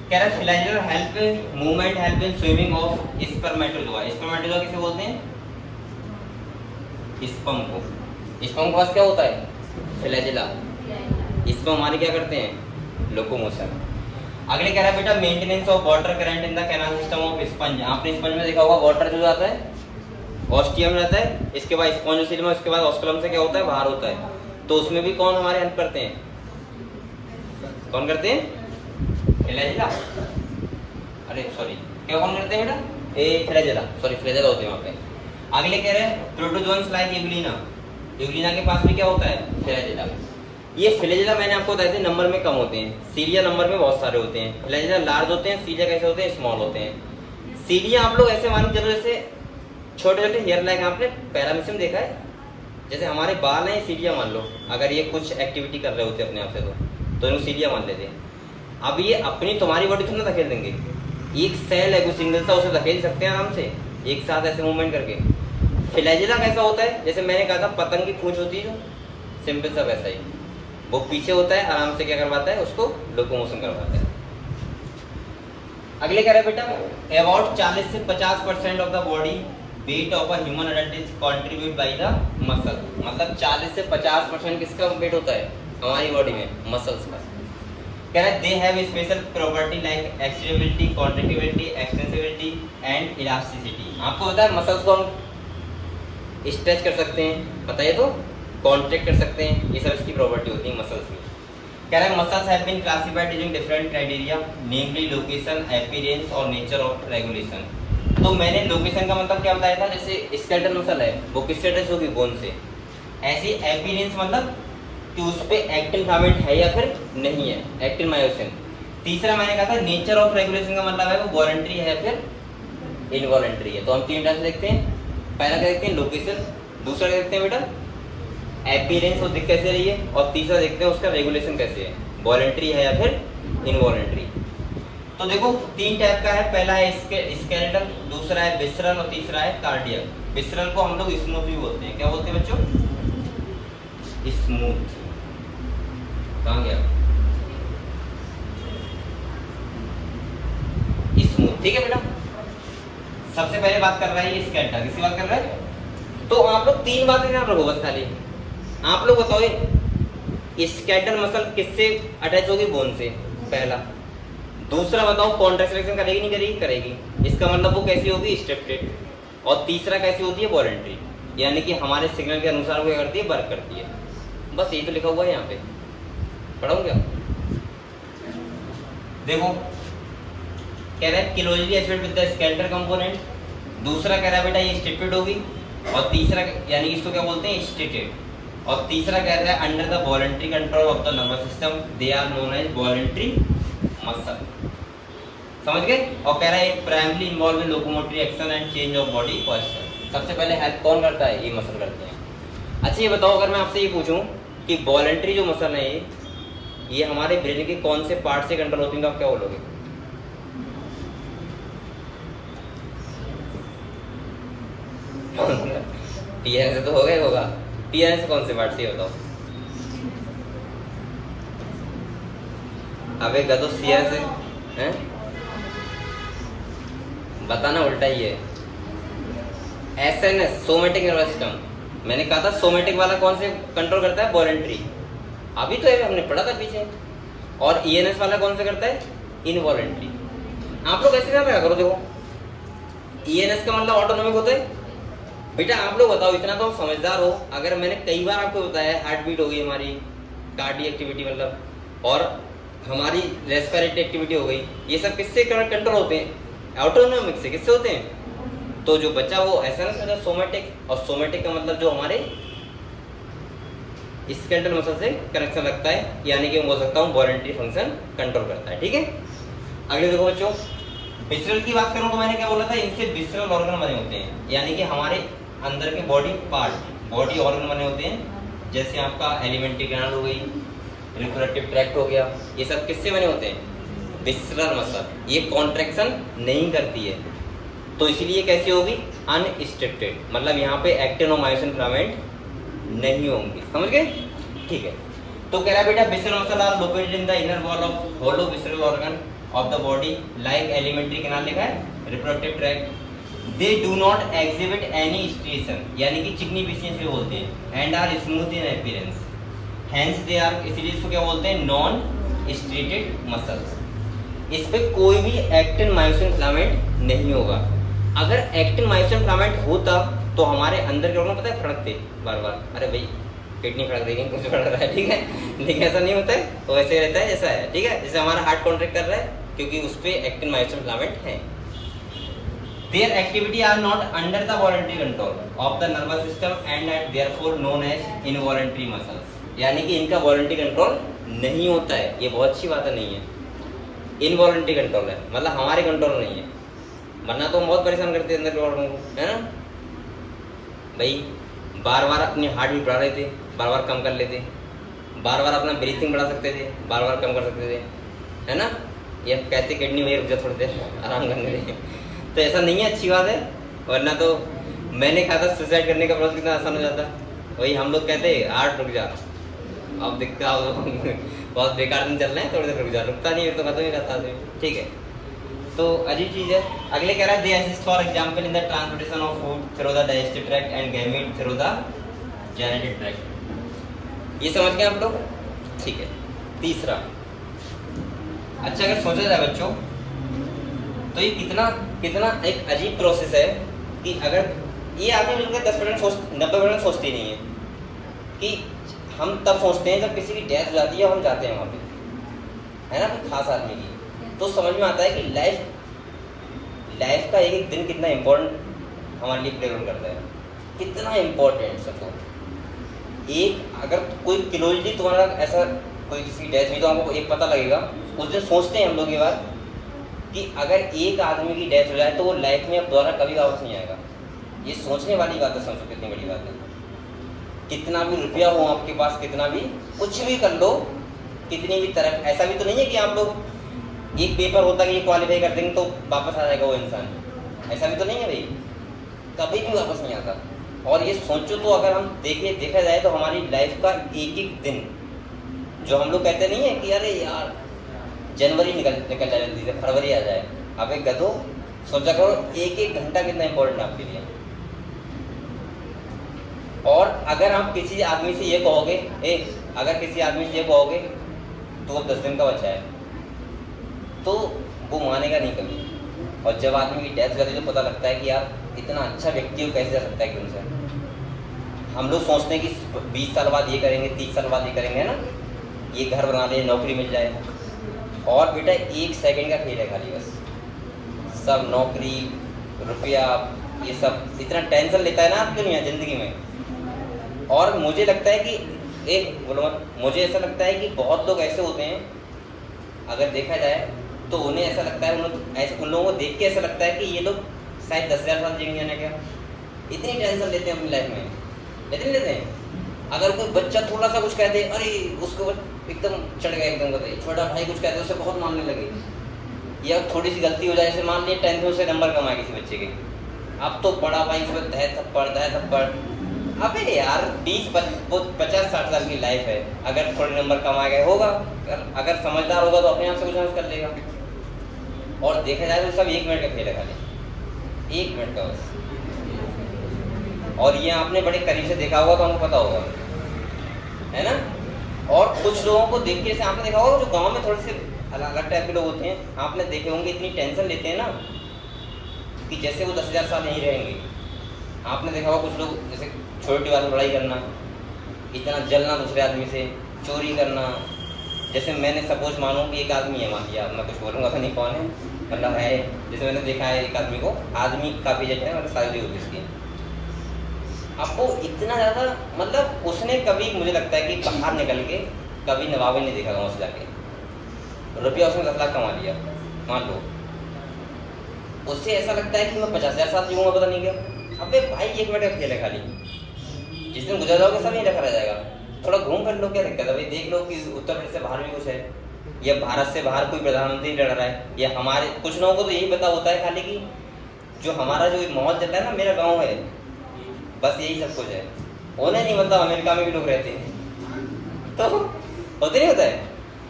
कह रहा है flagella help movement help in swimming of spermatozoa. Spermatozoa किसे बोलते हैं, स्पर्म को। स्पर्म के पास क्या होता है, फ्लैजिला। स्पर्म हमारे क्या करते हैं, लोकोमोशन। अगले कह रहा है बेटा maintenance of water current in the canal system of sponge. आपने स्पंज में देखा होगा वाटर जो जाता है ऑस्टियम रहता है, इसके बाद स्पॉन्जियोसिलम, इसके बाद ऑस्कुलम से क्या होता है, बाहर होता है। तो उसमें भी कौन हमारे हेल्प करते हैं, कौन करते हैं, फ्लैजिला। अरे सॉरी, क्या कौन करते हैं बेटा, ए फ्लैजिला, सॉरी फ्लैजिला होते हैं वहां पे। अगले कह रहे हैं प्रोटोजोन्स लाइक एग्लिना। एग्लिना के पास भी क्या होता है, फ्लैजिला। ये फ्लैजिला मैंने आपको बताया था नंबर में कम होते हैं, सीलिया नंबर में बहुत सारे होते हैं। फ्लैजिला लार्ज होते हैं, सीलिया कैसे होते हैं, स्मॉल होते हैं। सीलिया आप लोग ऐसे मान के चलो जैसे छोटे छोटे हेयर लाइक, आपने पैरामीशियम देखा है, जैसे हमारे बाल हैं, सीलिया मान लो। अगर ये कुछ एक्टिविटी कर रहे होते अपने आप से तो इनको सीलिया मान लेते हैं। अब ये अपनी तुम्हारी बॉडी थोड़ा धकेल देंगे, एक सेल है कोई सिंगल सा, उसे धकेल सकते हैं आराम से एक साथ ऐसे मूवमेंट करके। फ्लैजिला कैसा होता है, जैसे मैंने कहा था पतंग की पूंछ होती है जो, सिंपल सा वैसा ही, वो पीछे होता है, आराम से क्या करवाता है, उसको लोकोमोशन करवाता है। अगले कह रहे हैं बेटा अबाउट 40 से 50% of the body weight of a human adult is contribute by the muscle. मतलब 40 से 50% किसका वेट होता है हमारी बॉडी में, मसल्स का। कह रहा है they have special property like extensibility, contractibility, extensibility and elasticity. आपको पता है मसल्स को हम स्ट्रेच कर सकते हैं, बताइए तो, कॉन्ट्रैक्ट कर सकते हैं, ये सब इसकी प्रॉपर्टी होती है मसल्स की। कह रहा है muscles have been classified using different criteria namely location, appearance और नेचर ऑफ रेगुलेशन। तो मैंने लोकेशन का मतलब क्या बताया था, जैसे स्केलेटल मसल है वो किससे अटैच होगी, बोन से। ऐसी अपीयरेंस मतलब कि उस पे एक्टिन फिलामेंट है या फिर नहीं है, एक्टिन मायोसिन। तीसरा मैंने कहा था नेचर ऑफ रेगुलेशन का मतलब है वो वॉलंटरी है फिर इनवॉलंटरी है। तो हम 3 टाइप से देखते हैं, पहला क्या देखते हैं लोकेशन, दूसरा क्या देखते हैं बेटा अपीयरेंस वो दिख कैसे रही है, और तीसरा देखते हैं उसका रेगुलेशन कैसे है, वॉलंटरी है या फिर इनवॉलंटरी। तो देखो 3 टाइप का है, पहला है स्केलेटल, दूसरा है विसरल और तीसरा है कार्डियक। विसरल को हम लोग स्मूथ भी बोलते हैं, क्या बोलते हैं बच्चों, स्मूथ। कहाँ गया, स्मूथ, ठीक है बेटा। सबसे पहले बात कर रहा है ये स्केलेटल, किसकी बात कर रहा है। तो आप लोग 3 बातें ध्यान रखो बस खाली। आप लोग बताओ स्केलेटल मसल किससे अटैच होगी, बोन से, पहला। दूसरा बताओ कॉन्ट्रैक्शन करेगी नहीं करेगी, करेगी, इसका मतलब वो कैसी होगी, स्ट्रिप्टेड। और तीसरा कैसी होती है, वॉलंटरी, यानी कि हमारे सिग्नल के अनुसार वो क्या करती है, वर्क करती है। बस यही तो लिखा हुआ है यहाँ पे, पढ़ाऊँ क्या। देखो कह रहा है closely associated with the skeletal component, दूसरा कह रहा है बेटा ये स्ट्रिप्टेड होगी, और तीसरा यानी कि इसको क्या बोलते हैं, स्टेटेड। और तीसरा कह रहा है under the voluntary control of the nervous system, they are known as voluntary muscle. समझ गए। और कह रहा है primary involve in locomotory action and change of body posture. सबसे पहले हेल्प कौन करता है, ये मसल करते हैं। अच्छा ये बताओ अगर मैं आपसे ये पूछूं कि वॉलंटरी जो मसल है ये हमारे ब्रेन के कौन से पार्ट से कंट्रोल होती है, तो आप क्या बोलोगे। पीएन से तो हो गया होगा, पीएन से कौन से पार्ट से बताओ। अबे गधो सीआर से हैं? बताना उल्टा ही है। एसएनएस सोमेटिक नर्वस सिस्टम, मैंने कहा था सोमेटिक वाला कौन से कंट्रोल करता है? वॉलंटरी, अभी तो हमने पढ़ा था पीछे। और ईएनएस वाला कौन सा करता है? इनवॉलंटरी। आप लोग ऐसे ना करो, देखो ईएनएस का मतलब ऑटोनॉमिक होता है। बेटा आप लोग बताओ, इतना तो समझदार हो, अगर मैंने कई बार आपको बताया हार्ट बीट हो गई हमारी, कार्डियक एक्टिविटी मतलब, और हमारी रेस्पिरेटरी एक्टिविटी हो गई, ये सब किससे कंट्रोल होते हैं? ऑटोनॉमिक से। किससे होते हैं? तो जो बच्चा वो ऐसा ना सोमेटिक, और सोमेटिक का मतलब जो हमारे स्केलेटल मसल से कनेक्शन रखता है, यानी कि मैं बोल सकता हूँ वॉलंटरी फंक्शन कंट्रोल करता है। ठीक है, अगले देखो बच्चों, विसरल की बात करूं तो मैंने क्या बोला था? इनसे विसरल ऑर्गन बने होते हैं, यानी कि हमारे अंदर के बॉडी पार्ट, बॉडी ऑर्गन बने होते हैं। जैसे आपका एलिमेंट्री कैनाल हो गई, रिप्रोडक्टिव ट्रैक्ट हो गया, ये सब किससे बने होते हैं? Visceral muscle. ये कॉन्ट्रैक्शन नहीं करती है, तो इसीलिए कैसी होगी? अनस्ट्रिक्टेड, मतलब यहाँ पे एक्टिन और मायोसिन फिलामेंट नहीं होंगे। समझ गए? ठीक है, तो कह रहा है बेटा visceral muscle are located in the inner wall of hollow visceral organ of the body like alimentary canal लिखा है, reproductive tract. They do not exhibit any striation, यानी कि चिकनी एफिशिएंसी बोलते हैं, and are smooth in appearance, hence they are, इसीलिए इसको क्या बोलते हैं? Non striated muscles. इस पे कोई भी एक्टिन मायोसिन फिलामेंट नहीं होगा। अगर एक्टिन मायोसिन फिलामेंट होता तो हमारे अंदर के ऑर्गन पता है फड़कते बार बार, अरे भाई किडनी फड़क देगी, कुछ फड़क रहा है, ठीक है, लेकिन ऐसा नहीं होता है, वो ऐसे रहता है जैसा है। ठीक है, जैसे हमारा हार्ट कॉन्ट्रैक्ट कर रहा है क्योंकि उस पे एक्टिन मायोसिन फिलामेंट है। Their activity are not under the voluntary control of the nervous system and are therefore known as involuntary muscles, यानी कि इनका वॉलंटरी कंट्रोल नहीं होता है। ये बहुत अच्छी बात नहीं है, इनवॉलंटरी कंट्रोल है, मतलब हमारे कंट्रोल नहीं है, वरना तो हम बहुत परेशान करते हैं अंदर के ऑर्गन को, है ना भाई। बार बार अपनी हार्ट बीट बढ़ा रहे थे, बार बार कम कर लेते, बार बार अपना ब्रीथिंग बढ़ा सकते थे, बार बार कम कर सकते थे, है ना। ये कहते किडनी में रुक जा, थोड़ी देर आराम करने दें, तो ऐसा नहीं है, अच्छी बात है। वरना तो मैंने कहा था सुसाइड करने का प्रोसेस कितना आसान हो जाता, वही हम लोग कहते हार्ट रुक जा, अब दिखता बहुत बेकार दिन चल रहे हैं, थोड़ी देर रुक जा, रुकता नहीं है तो खत्म ही रहता है। ठीक है, तो अजीब चीज है। अगले कह रहा है they assist for example in the transportation of food through the digestive tract and gamete through the genetic tract. ये समझ गए आप लोग? ठीक है, तीसरा, अच्छा अगर सोचा जाए बच्चों तो ये कितना कितना एक अजीब प्रोसेस है कि अगर ये आदमी मिलकर 10% 90% सोचते नहीं है कि हम तब सोचते हैं जब किसी की डेथ हो जाती है और हम जाते हैं वहाँ पे, है ना, कोई खास आदमी की, तो समझ में आता है कि लाइफ का एक एक दिन कितना इम्पोर्टेंट हमारे लिए प्ले रोल करता है, कितना इम्पोर्टेंट। सबको एक अगर कोई क्लोजली तुम्हारा ऐसा कोई किसी की डेथ हुई तो हमको एक पता लगेगा, उस दिन सोचते हैं हम लोग ये बात कि अगर एक आदमी की डेथ हो जाए तो वो लाइफ में अब दोबारा कभी वापस नहीं आएगा। ये सोचने वाली बात है, समझो कितनी बड़ी बात है। कितना भी रुपया हो आपके पास, कितना भी कुछ भी कर लो, कितनी भी तरह, ऐसा भी तो नहीं है कि आप लोग एक पेपर होता है कि क्वालिफाई कर देंगे तो वापस आ जाएगा वो इंसान, ऐसा भी तो नहीं है भाई, कभी भी वापस नहीं आता। और ये सोचो तो अगर हम देखा जाए तो हमारी लाइफ का एक एक दिन, जो हम लोग कहते नहीं है कि अरे यार जनवरी निकल जाए जल्दी से, फरवरी आ जाए, अब एक गधो सोचा करो एक एक घंटा कितना इंपॉर्टेंट आपके लिए। और अगर आप किसी आदमी से ये कहोगे, अगर किसी आदमी से ये कहोगे तो 10 दिन का बच्चा है, तो वो मानेगा नहीं कभी। और जब आदमी की डेथ हो जाती है तो पता लगता है कि यार इतना अच्छा व्यक्ति कैसे जा सकता है एकदम से। हम लोग सोचते हैं कि 20 साल बाद ये करेंगे, 30 साल बाद ये करेंगे, है ना, ये घर बना दे, नौकरी मिल जाए, और बेटा 1 सेकंड का खेल है खाली, बस सब नौकरी रुपया ये सब इतना टेंशन लेता है ना आपकी दुनिया जिंदगी में। और मुझे लगता है कि मुझे ऐसा लगता है कि बहुत लोग ऐसे होते हैं, अगर देखा जाए तो उन्हें ऐसा लगता है, उन लोगों को देख के ऐसा लगता है कि ये लोग शायद 10,000 साल जिएंगे ना, क्या इतनी टेंशन लेते हैं अपनी लाइफ में, लेते हैं। अगर कोई बच्चा थोड़ा सा कुछ कहते, अरे उसको एकदम चढ़ गया, एकदम बताइए, छोटा भाई कुछ कहते उसे बहुत मानने लगे, या थोड़ी सी गलती हो जाए, जैसे मान लीजिए 10th में से नंबर कम आए किसी बच्चे के, अब तो बड़ा भाई उसमें दह थप्पड़, अबे यार 20-50-60 साल की लाइफ है, अगर थोड़े नंबर कम आ गए होगा, अगर समझदार होगा तो अपने आप से कुछ कर लेगा। और देखा जाए तो सब 1 मिनट का खेल है, खाली 1 मिनट का बस। और ये आपने बड़े करीब से देखा होगा तो हमको पता होगा, है ना। और कुछ लोगों को देख के, जैसे आपने देखा होगा जो गांव में थोड़े से अलग टाइप के लोग होते हैं, आपने देखे होंगे इतनी टेंशन लेते हैं ना कि जैसे वो 10,000 साल नहीं रहेंगे। आपने देखा होगा कुछ लोग जैसे छोटी वाली लड़ाई करना, इतना जलना दूसरे आदमी से, चोरी करना। जैसे मैंने सपोज मानो कि एक आदमी है, मान लिया, मैं कुछ बोलूँगा तो नहीं कौन है, मतलब है, जैसे मैंने देखा है एक आदमी को, आदमी काफ़ी जैसे है, मतलब शादी होती उसकी। अब वो इतना ज़्यादा, मतलब उसने कभी, मुझे लगता है कि बाहर निकल के कभी नवाब नहीं देखा गाँव से जाके, रुपया उसने 10 लाख कमा लिया मान लो, उससे ऐसा लगता है कि मैं 50,000 साल जीऊँगा पता नहीं क्या। अबे भाई 1 मिनट का खेल है खाली, जिस दिन गुजर जाओगे सब नहीं रखा रह जाएगा। थोड़ा घूम कर लो, क्या दिक्कत है भाई। देख लो कि उत्तर प्रदेश से बाहर भी कुछ है, या भारत से बाहर कोई प्रधानमंत्री लड़ रहा है, या हमारे कुछ लोगों को तो यही पता होता है खाली कि जो हमारा जो माहौल चल रहा है ना, मेरा गाँव है, बस यही सब कुछ है। उन्हें नहीं मतलब अमेरिका में भी लोग रहते हैं तो होते नहीं होता है,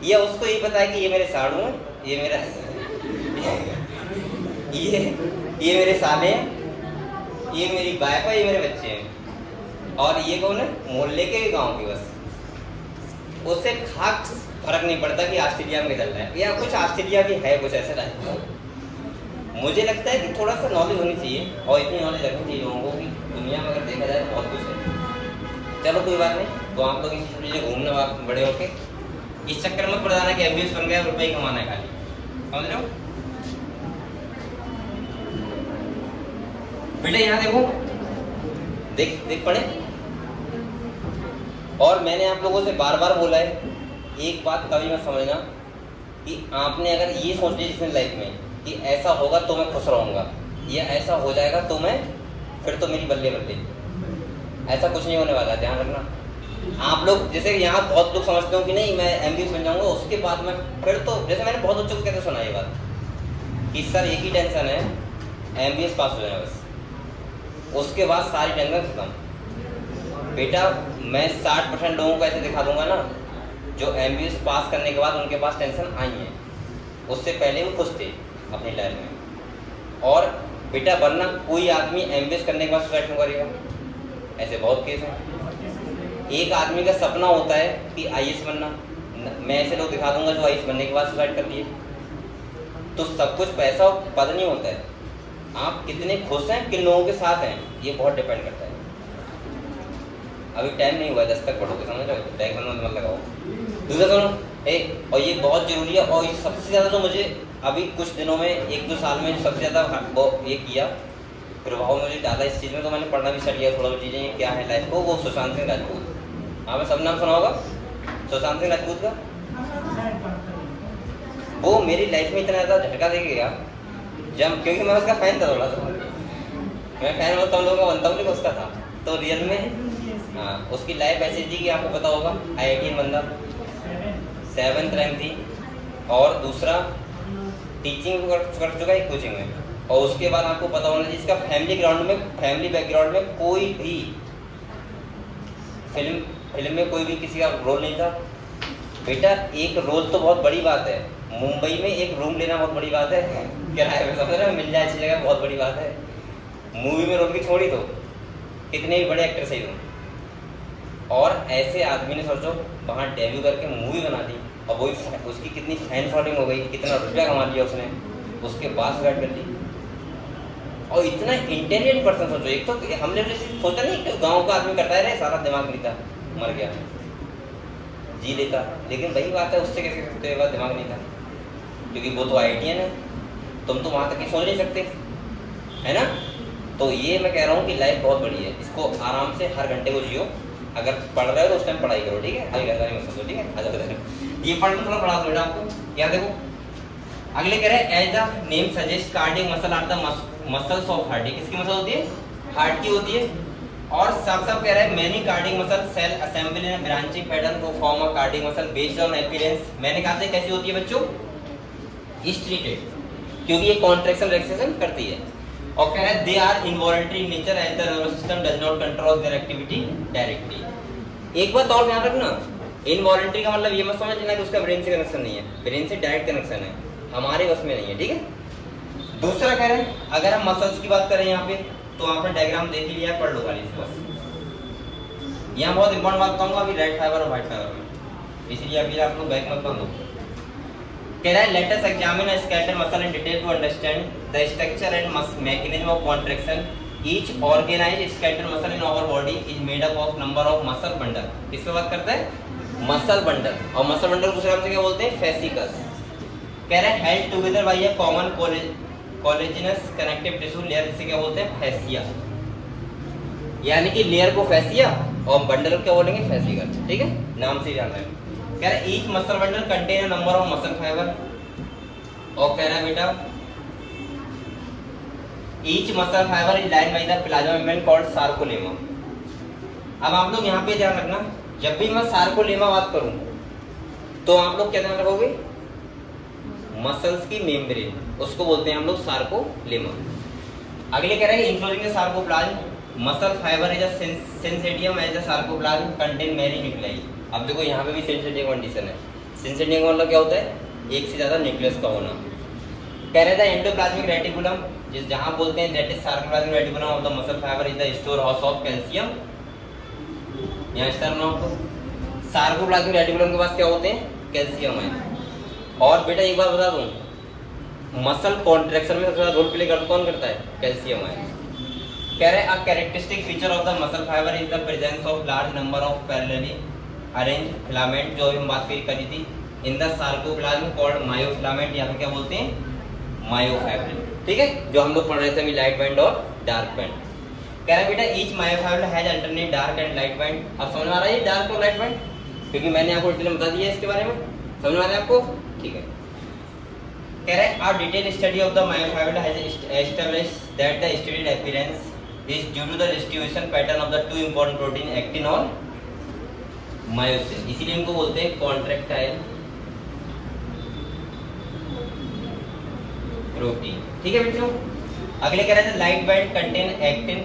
या उसको यही पता है कि ये मेरे साड़ू हैं, ये मेरा ये मेरे साले हैं, ये मेरी वाइफ है, ये मेरे बच्चे हैं, और ये कौन है, मोहल्ले के गांव के। बस उससे खास फर्क नहीं पड़ता कि ऑस्ट्रेलिया में चल रहा है, या कुछ ऑस्ट्रेलिया भी है कुछ ऐसा टाइप। मुझे लगता है कि थोड़ा सा नॉलेज होनी चाहिए, और इतनी नॉलेज रखनी चाहिए लोगों को कि दुनिया में अगर देखा जाए तो बहुत कुछ है। चलो कोई बात नहीं, तो आप लोग इस चीज़ घूमने बड़े होके इस चक्कर में पड़ जाना कि एमबीएस बन गया, रुपये ही कमाना है खाली, समझ रहे हो। बेटा यहाँ देखो, देख पड़े। और मैंने आप लोगों से बार बार बोला है, एक बात कभी मत समझना कि आपने अगर ये सोच लिया जिसने लाइफ में कि ऐसा होगा तो मैं खुश रहूंगा, या ऐसा हो जाएगा तो मैं फिर तो मेरी बल्ले बल्ले, ऐसा कुछ नहीं होने वाला, ध्यान रखना। आप लोग जैसे यहाँ बहुत लोग समझते हो कि नहीं मैं एमबीएस बन जाऊंगा उसके बाद मैं फिर तो, जैसे मैंने बहुत बच्चों को कहते सुना ये बात कि सर एक ही टेंशन है, एमबीएस पास हो जाए बस, उसके बाद सारी टेंशन खत्म। बेटा मैं 60% लोगों को ऐसे दिखा दूंगा ना जो एमबीएस पास करने के बाद उनके पास टेंशन आई है, उससे पहले वो खुश थे अपनी लाइफ में। और बेटा वरना कोई आदमी एमबीएस करने के बाद सुसाइड क्यों करेगा, ऐसे बहुत केस हैं। एक आदमी का सपना होता है कि आईएएस बनना, मैं ऐसे लोग दिखा दूंगा जो आईएएस बनने के बाद सुसाइड कर लिए। तो सब कुछ पैसा और पद नहीं होता है, आप कितने खुश हैं, किन लोगों के साथ हैं, ये बहुत डिपेंड करता है। अभी टाइम नहीं हुआ, 10 तक पढ़ोगे, समझ रहे हो, टैग मत लगाओ। दूसरा सुनो, और ये बहुत जरूरी है, और सबसे ज्यादा तो मुझे अभी कुछ दिनों में 1-2 साल में सबसे ज्यादा ये किया प्रभाव मुझे डाला इस चीज में, तो मैंने पढ़ना भी स्टार्ट किया थोड़ा चीजें क्या है लाइफ को, वो सुशांत सिंह राजपूत। आपने सब नाम सुना होगा सुशांत सिंह राजपूत का। वो मेरी लाइफ में इतना ज्यादा झटका दे गया जब, क्योंकि मैं उसका फैन था थोड़ा सा, मैं फैन होता हूँ लोगों का बनता हूँ, लेकिन उसका था तो रियल में। हाँ, उसकी लाइफ ऐसी थी कि आपको पता होगा IIT बंदा, 7th रैंक थी, और दूसरा टीचिंग कर चुका है कोचिंग में, और उसके बाद आपको पता होना चाहिए इसका फैमिली बैकग्राउंड में कोई भी फिल्म में कोई भी किसी का रोल नहीं था। बेटा एक रोल तो बहुत बड़ी बात है, मुंबई में एक रूम लेना बहुत बड़ी बात है, किराए पे समझ रहे हो, मिल जाए ऐसी जगह बहुत बड़ी बात है। मूवी में रोल की छोड़ी दो, कितने भी बड़े एक्टर सही हो, और ऐसे आदमी ने सोचो वहाँ डेब्यू करके मूवी बना दी, और वही उसकी कितनी फैन फॉलोइंग हो गई, कितना रुपया कमा लिया उसने, उसके पास बैठ कर ली। और इतना इंटेलिजेंट पर्सन सोचो, एक तो हमने सोचा नहीं कि गाँव का आदमी करता है, सारा दिमाग नहीं था, मर गया, जी लेता, लेकिन वही बात है उससे कैसे सकते हो, दिमाग नहीं था, क्योंकि वो तो IITian है, तुम तो वहाँ तक ही सोच नहीं सकते, है ना। तो ये मैं कह रहा हूँ कि लाइफ बहुत बड़ी है, इसको आराम से हर घंटे को जियो। अगर पढ़ रहे हो तो उस टाइम पढ़ाई करो, ठीक है, अभी घर नहीं मत, ठीक है। ये पढ़ थोड़ा पढ़ा दो बेटा आपको, याद देखो अगले कह रहे हैं as the name suggest cardiac muscle are the muscles of heart. किसकी मसल होती है, हार्ट की होती है। और साफ साफ कह रहा है many cardiac muscle cell assemble in branching pattern को form a cardiac muscle based on appearance. मैंने कहा था कैसी होती है बच्चों, स्ट्रीटेड, क्योंकि ये कॉन्ट्रैक्शन रिलैक्सेशन करती है। और कह रहा है they are involuntary in nature as the nervous system does not control their activity directly. एक बात और ध्यान रखना, इनवॉलंटरी का मतलब ये मत समझ लेना कि उसका ब्रेन से कनेक्शन नहीं है, ब्रेन से डायरेक्ट कनेक्शन है, हमारे बस में नहीं है, ठीक है। दूसरा कह रहे हैं अगर हम मसल्स की बात करें यहाँ पे, तो आपने डायग्राम देख ही लिया, पढ़ लो खाली इसको। यहाँ बहुत इंपॉर्टेंट बात बताऊंगा अभी रेड फाइबर और व्हाइट फाइबर में, इसलिए अभी आप लोग बैक मत बंद। कह रहा है let us examine a skeletal muscle in detail to understand the structure and mechanism of contraction. Each organized skeletal muscle in our body is made up of number of muscle bundle. किस पे बात करते हैं? Muscle bundle. और muscle bundle दूसरे नाम से क्या बोलते हैं? फेसिकल्स। कह रहा है held together by a common collagenous connective tissue layer, जिसे क्या बोलते हैं? फैसिया। यानी कि लेयर को फैसिया और बंडल को क्या बोलेंगे? फेसिकल, ठीक है, नाम से जाना है। कह रहा है each muscle bundle contain a number of muscle fibre. और कह रहा है बेटा each muscle fibre is line by the plasma membrane called sarcolemma. अब आप लोग यहाँ पे ध्यान रखना, जब भी मैं सार्कोलेमा बात करूं तो आप लोग क्या ध्यान रखोगे? मसल्स की मेम्ब्रेन, उसको बोलते हैं हम लोग सार्कोलेमा। अगले कह रहे हैं including the sarcoplasm muscle fibre is a syncytium as the sarcoplasm contain many nuclei. अब देखो यहाँ पे भी सिंसेटियम कंडीशन है। सिंसेटियम का मतलब क्या होता है? एक से ज्यादा न्यूक्लियस का होना। कह रहे थे एंडोप्लाज्मिक रेटिकुलम, जिस जहां बोलते हैं that is sarcoplasmic reticulum of the muscle fibre is the store house of calcium. यहां इस तरह आपको सार्कोप्लाज्मिक रेटिकुलम के पास क्या होते हैं? कैल्शियम है। और बेटा एक बात बता दूं, मसल कॉन्ट्रैक्शन में सबसे ज्यादा रोल प्ले कौन करता है? कैल्शियम है। कह रहे हैं a characteristic feature of the muscle fibre is the presence of large number of parallelly arrange filament, जो हम बात करी थी in the sarcoplasm called myofilament, या फिर क्या बोलते हैं? मायोफाइब्रिल, ठीक है, जो हम लोग पढ़ रहे थे अभी लाइट बैंड और डार्क बैंड। कह रहा है बेटा each myofibril has alternate dark and light band. अब समझ में आ रहा है ये डार्क और लाइट बैंड? क्योंकि मैंने आपको डिटेल में बता दिया इसके बारे में, समझ में आ रहा है आपको? ठीक है। कह रहा है our detail study of the myofibril has established that the stated appearance is due to the distribution pattern of the two important protein actin और मायोसिन, इसीलिए इनको बोलते हैं कॉन्ट्रैक्टाइल प्रोटीन, ठीक है बच्चों। अगले कह रहे थे light band contain actin,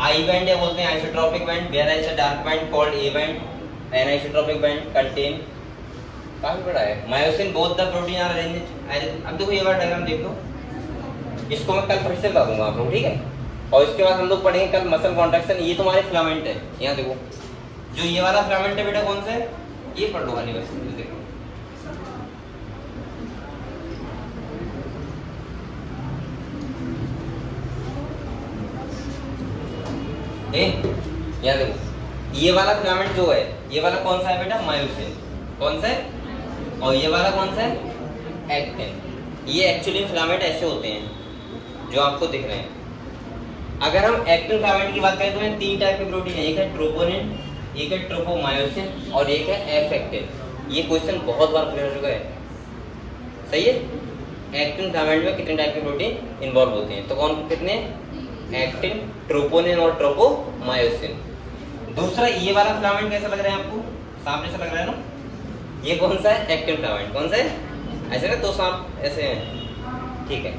I band या बोलते हैं isotropic band, where is the dark band called A band, anisotropic band contain, काफी बड़ा है, myosin. Both the protein are arranged. अब देखो ये वाला डायग्राम देख लो, इसको मैं कल फिर से बता दूंगा आप लोग, ठीक है। और इसके बाद हम लोग पढ़ेंगे कल मसल कॉन्ट्रैक्शन। ये तुम्हारे फिलामेंट है, यहाँ देखो जो ये वाला फिलामेंट है बेटा कौन सा है? ये पढ़ लो खाली बस, देखो यहाँ देखो ये वाला फिलामेंट जो है, ये वाला कौन सा है बेटा? मायोसिन। कौन सा है? और ये वाला कौन सा है? एक्टिन। ये एक्चुअली फिलामेंट ऐसे होते हैं जो आपको दिख रहे हैं। अगर हम एक्टिन फिलामेंट की बात करें तो तीन टाइप के प्रोटीन है, एक है ट्रोपोनिन, एक है ट्रोपोमायोसिन और एक है एफ एक्टिन। ये क्वेश्चन बहुत बार पूछा चुका है, सही है। एक्टिन फिलामेंट में कितने टाइप के प्रोटीन इन्वॉल्व होते हैं? तो कौन कितने? एक्टिन, ट्रोपोनिन और ट्रोपोमायोसिन। दूसरा ये वाला फिलामेंट कैसा लग रहा है आपको? सामने से लग रहा है ना? ये कौन सा है? Actin filament. कौन सा है? ऐसे ना दो सांप ऐसे हैं, ठीक है।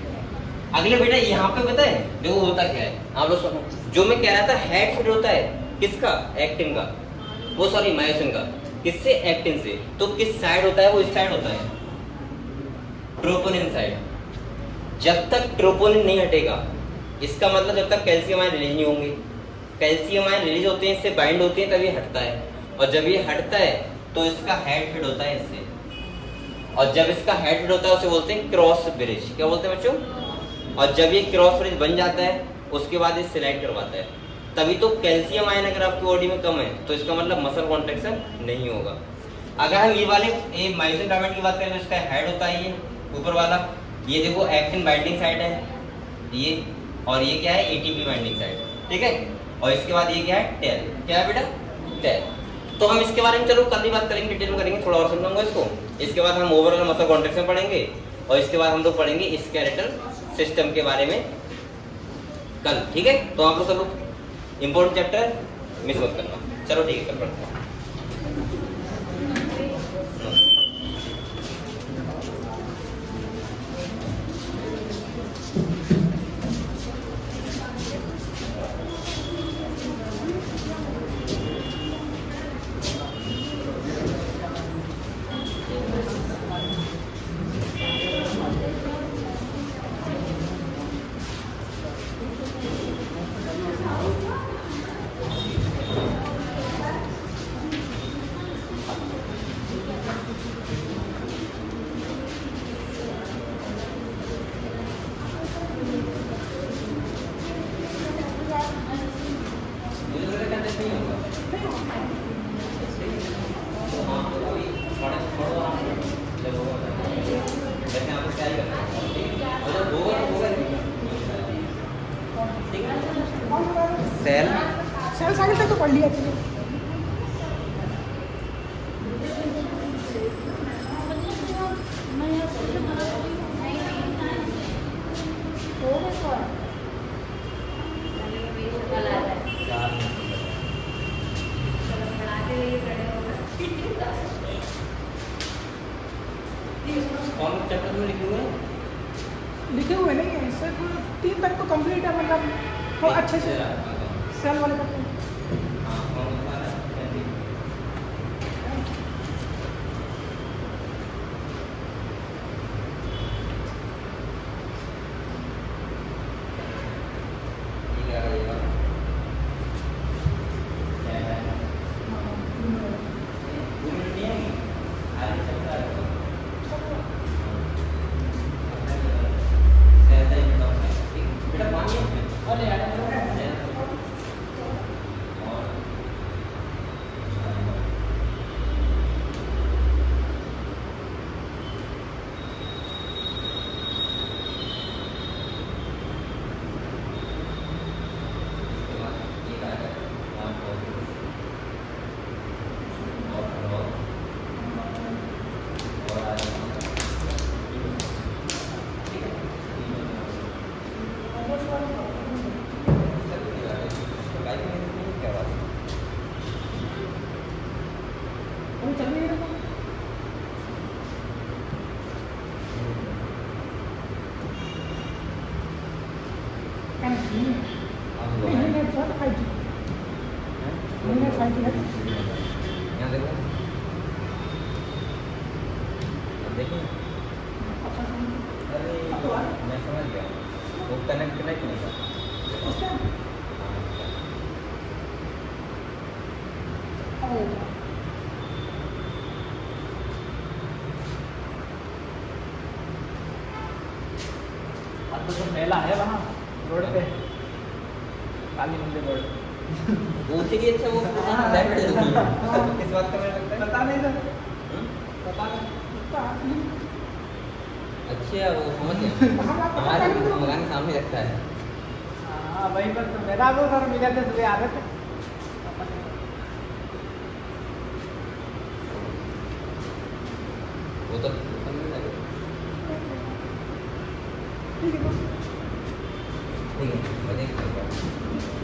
अगले बेटा यहाँ पे पता है जो होता क्या है? आप लोग सुनो, जो मैं कह रहा था हेड फिट होता है किसका? एक्टिन का, वो सॉरी मायोसिन का। किससे? एक्टिन से। तो किस साइड होता है? वो इस साइड होता है, ट्रोपोनिन साइड। जब तक ट्रोपोनिन नहीं हटेगा, इसका मतलब जब तक कैल्शियम आयन रिलीज नहीं होंगे, कैल्शियम आयन रिलीज होते हैं, इससे बाइंड होते हैं, तभी हटता है। और जब ये हटता है तो इसका हेड फिट होता है इससे, और जब इसका हेड फिट होता है उसे बोलते हैं क्रॉस ब्रिज। क्या बोलते हैं बच्चों? और जब ये क्रॉस ब्रिज बन जाता है उसके बाद ये सिलेक्ट करवाता है, तभी तो कैल्शियम आयन अगर आपकी बॉडी में कम है तो इसका मतलब मसल कॉन्ट्रैक्शन नहीं होगा। अगर हम ये वाले मायोसिन फिलामेंट की बात करें तो इसका हेड होता है ये ऊपर वाला, ये देखो एक्टिन बाइंडिंग साइड है ये, और ये क्या है? एटीपी बाइंडिंग साइड, ठीक है। और इसके बाद ये क्या है? टेल। क्या है बेटा? टेल। तो हम इसके बारे में चलो कल ही बात करेंगे, डिटेल में करेंगे, थोड़ा और समझाऊंगा इसको। इसके बाद हम ओवरऑल मसल कॉन्ट्रैक्शन पढ़ेंगे और इसके बाद हम लोग पढ़ेंगे स्केलेटल सिस्टम के बारे में कल, ठीक है। तो आप लोग सब लोग इंपॉर्टेंट चैप्टर मिस मत करना। चलो ठीक है, कल पढ़ते हैं। सेल सेल साइकिल तक तो पढ़ लिया तुझे। कौन चैप्टर में लिखे हुए हैं? लिखे हुए नहीं है, सिर्फ 3 तक तो कंप्लीट है, मतलब तो अच्छे से सेल वाले तक। मैं समझ गया, वो कनेक्ट नहीं था। अब तो मेला है वहाँ रोड पे, काली मंदिर रोड। उसी के अच्छा वो लेफ्ट किस बात का मेरा लगता है? पता नहीं सर, पता नहीं। अच्छा वो समझ गया, हमारे मकान के सामने रखता है। हाँ वहीं पर तो मेरा वो सर मिले थे सुबह आदत है। वो तो समझ लगे। ठीक है ठीक है, मैं देख सकता हूँ।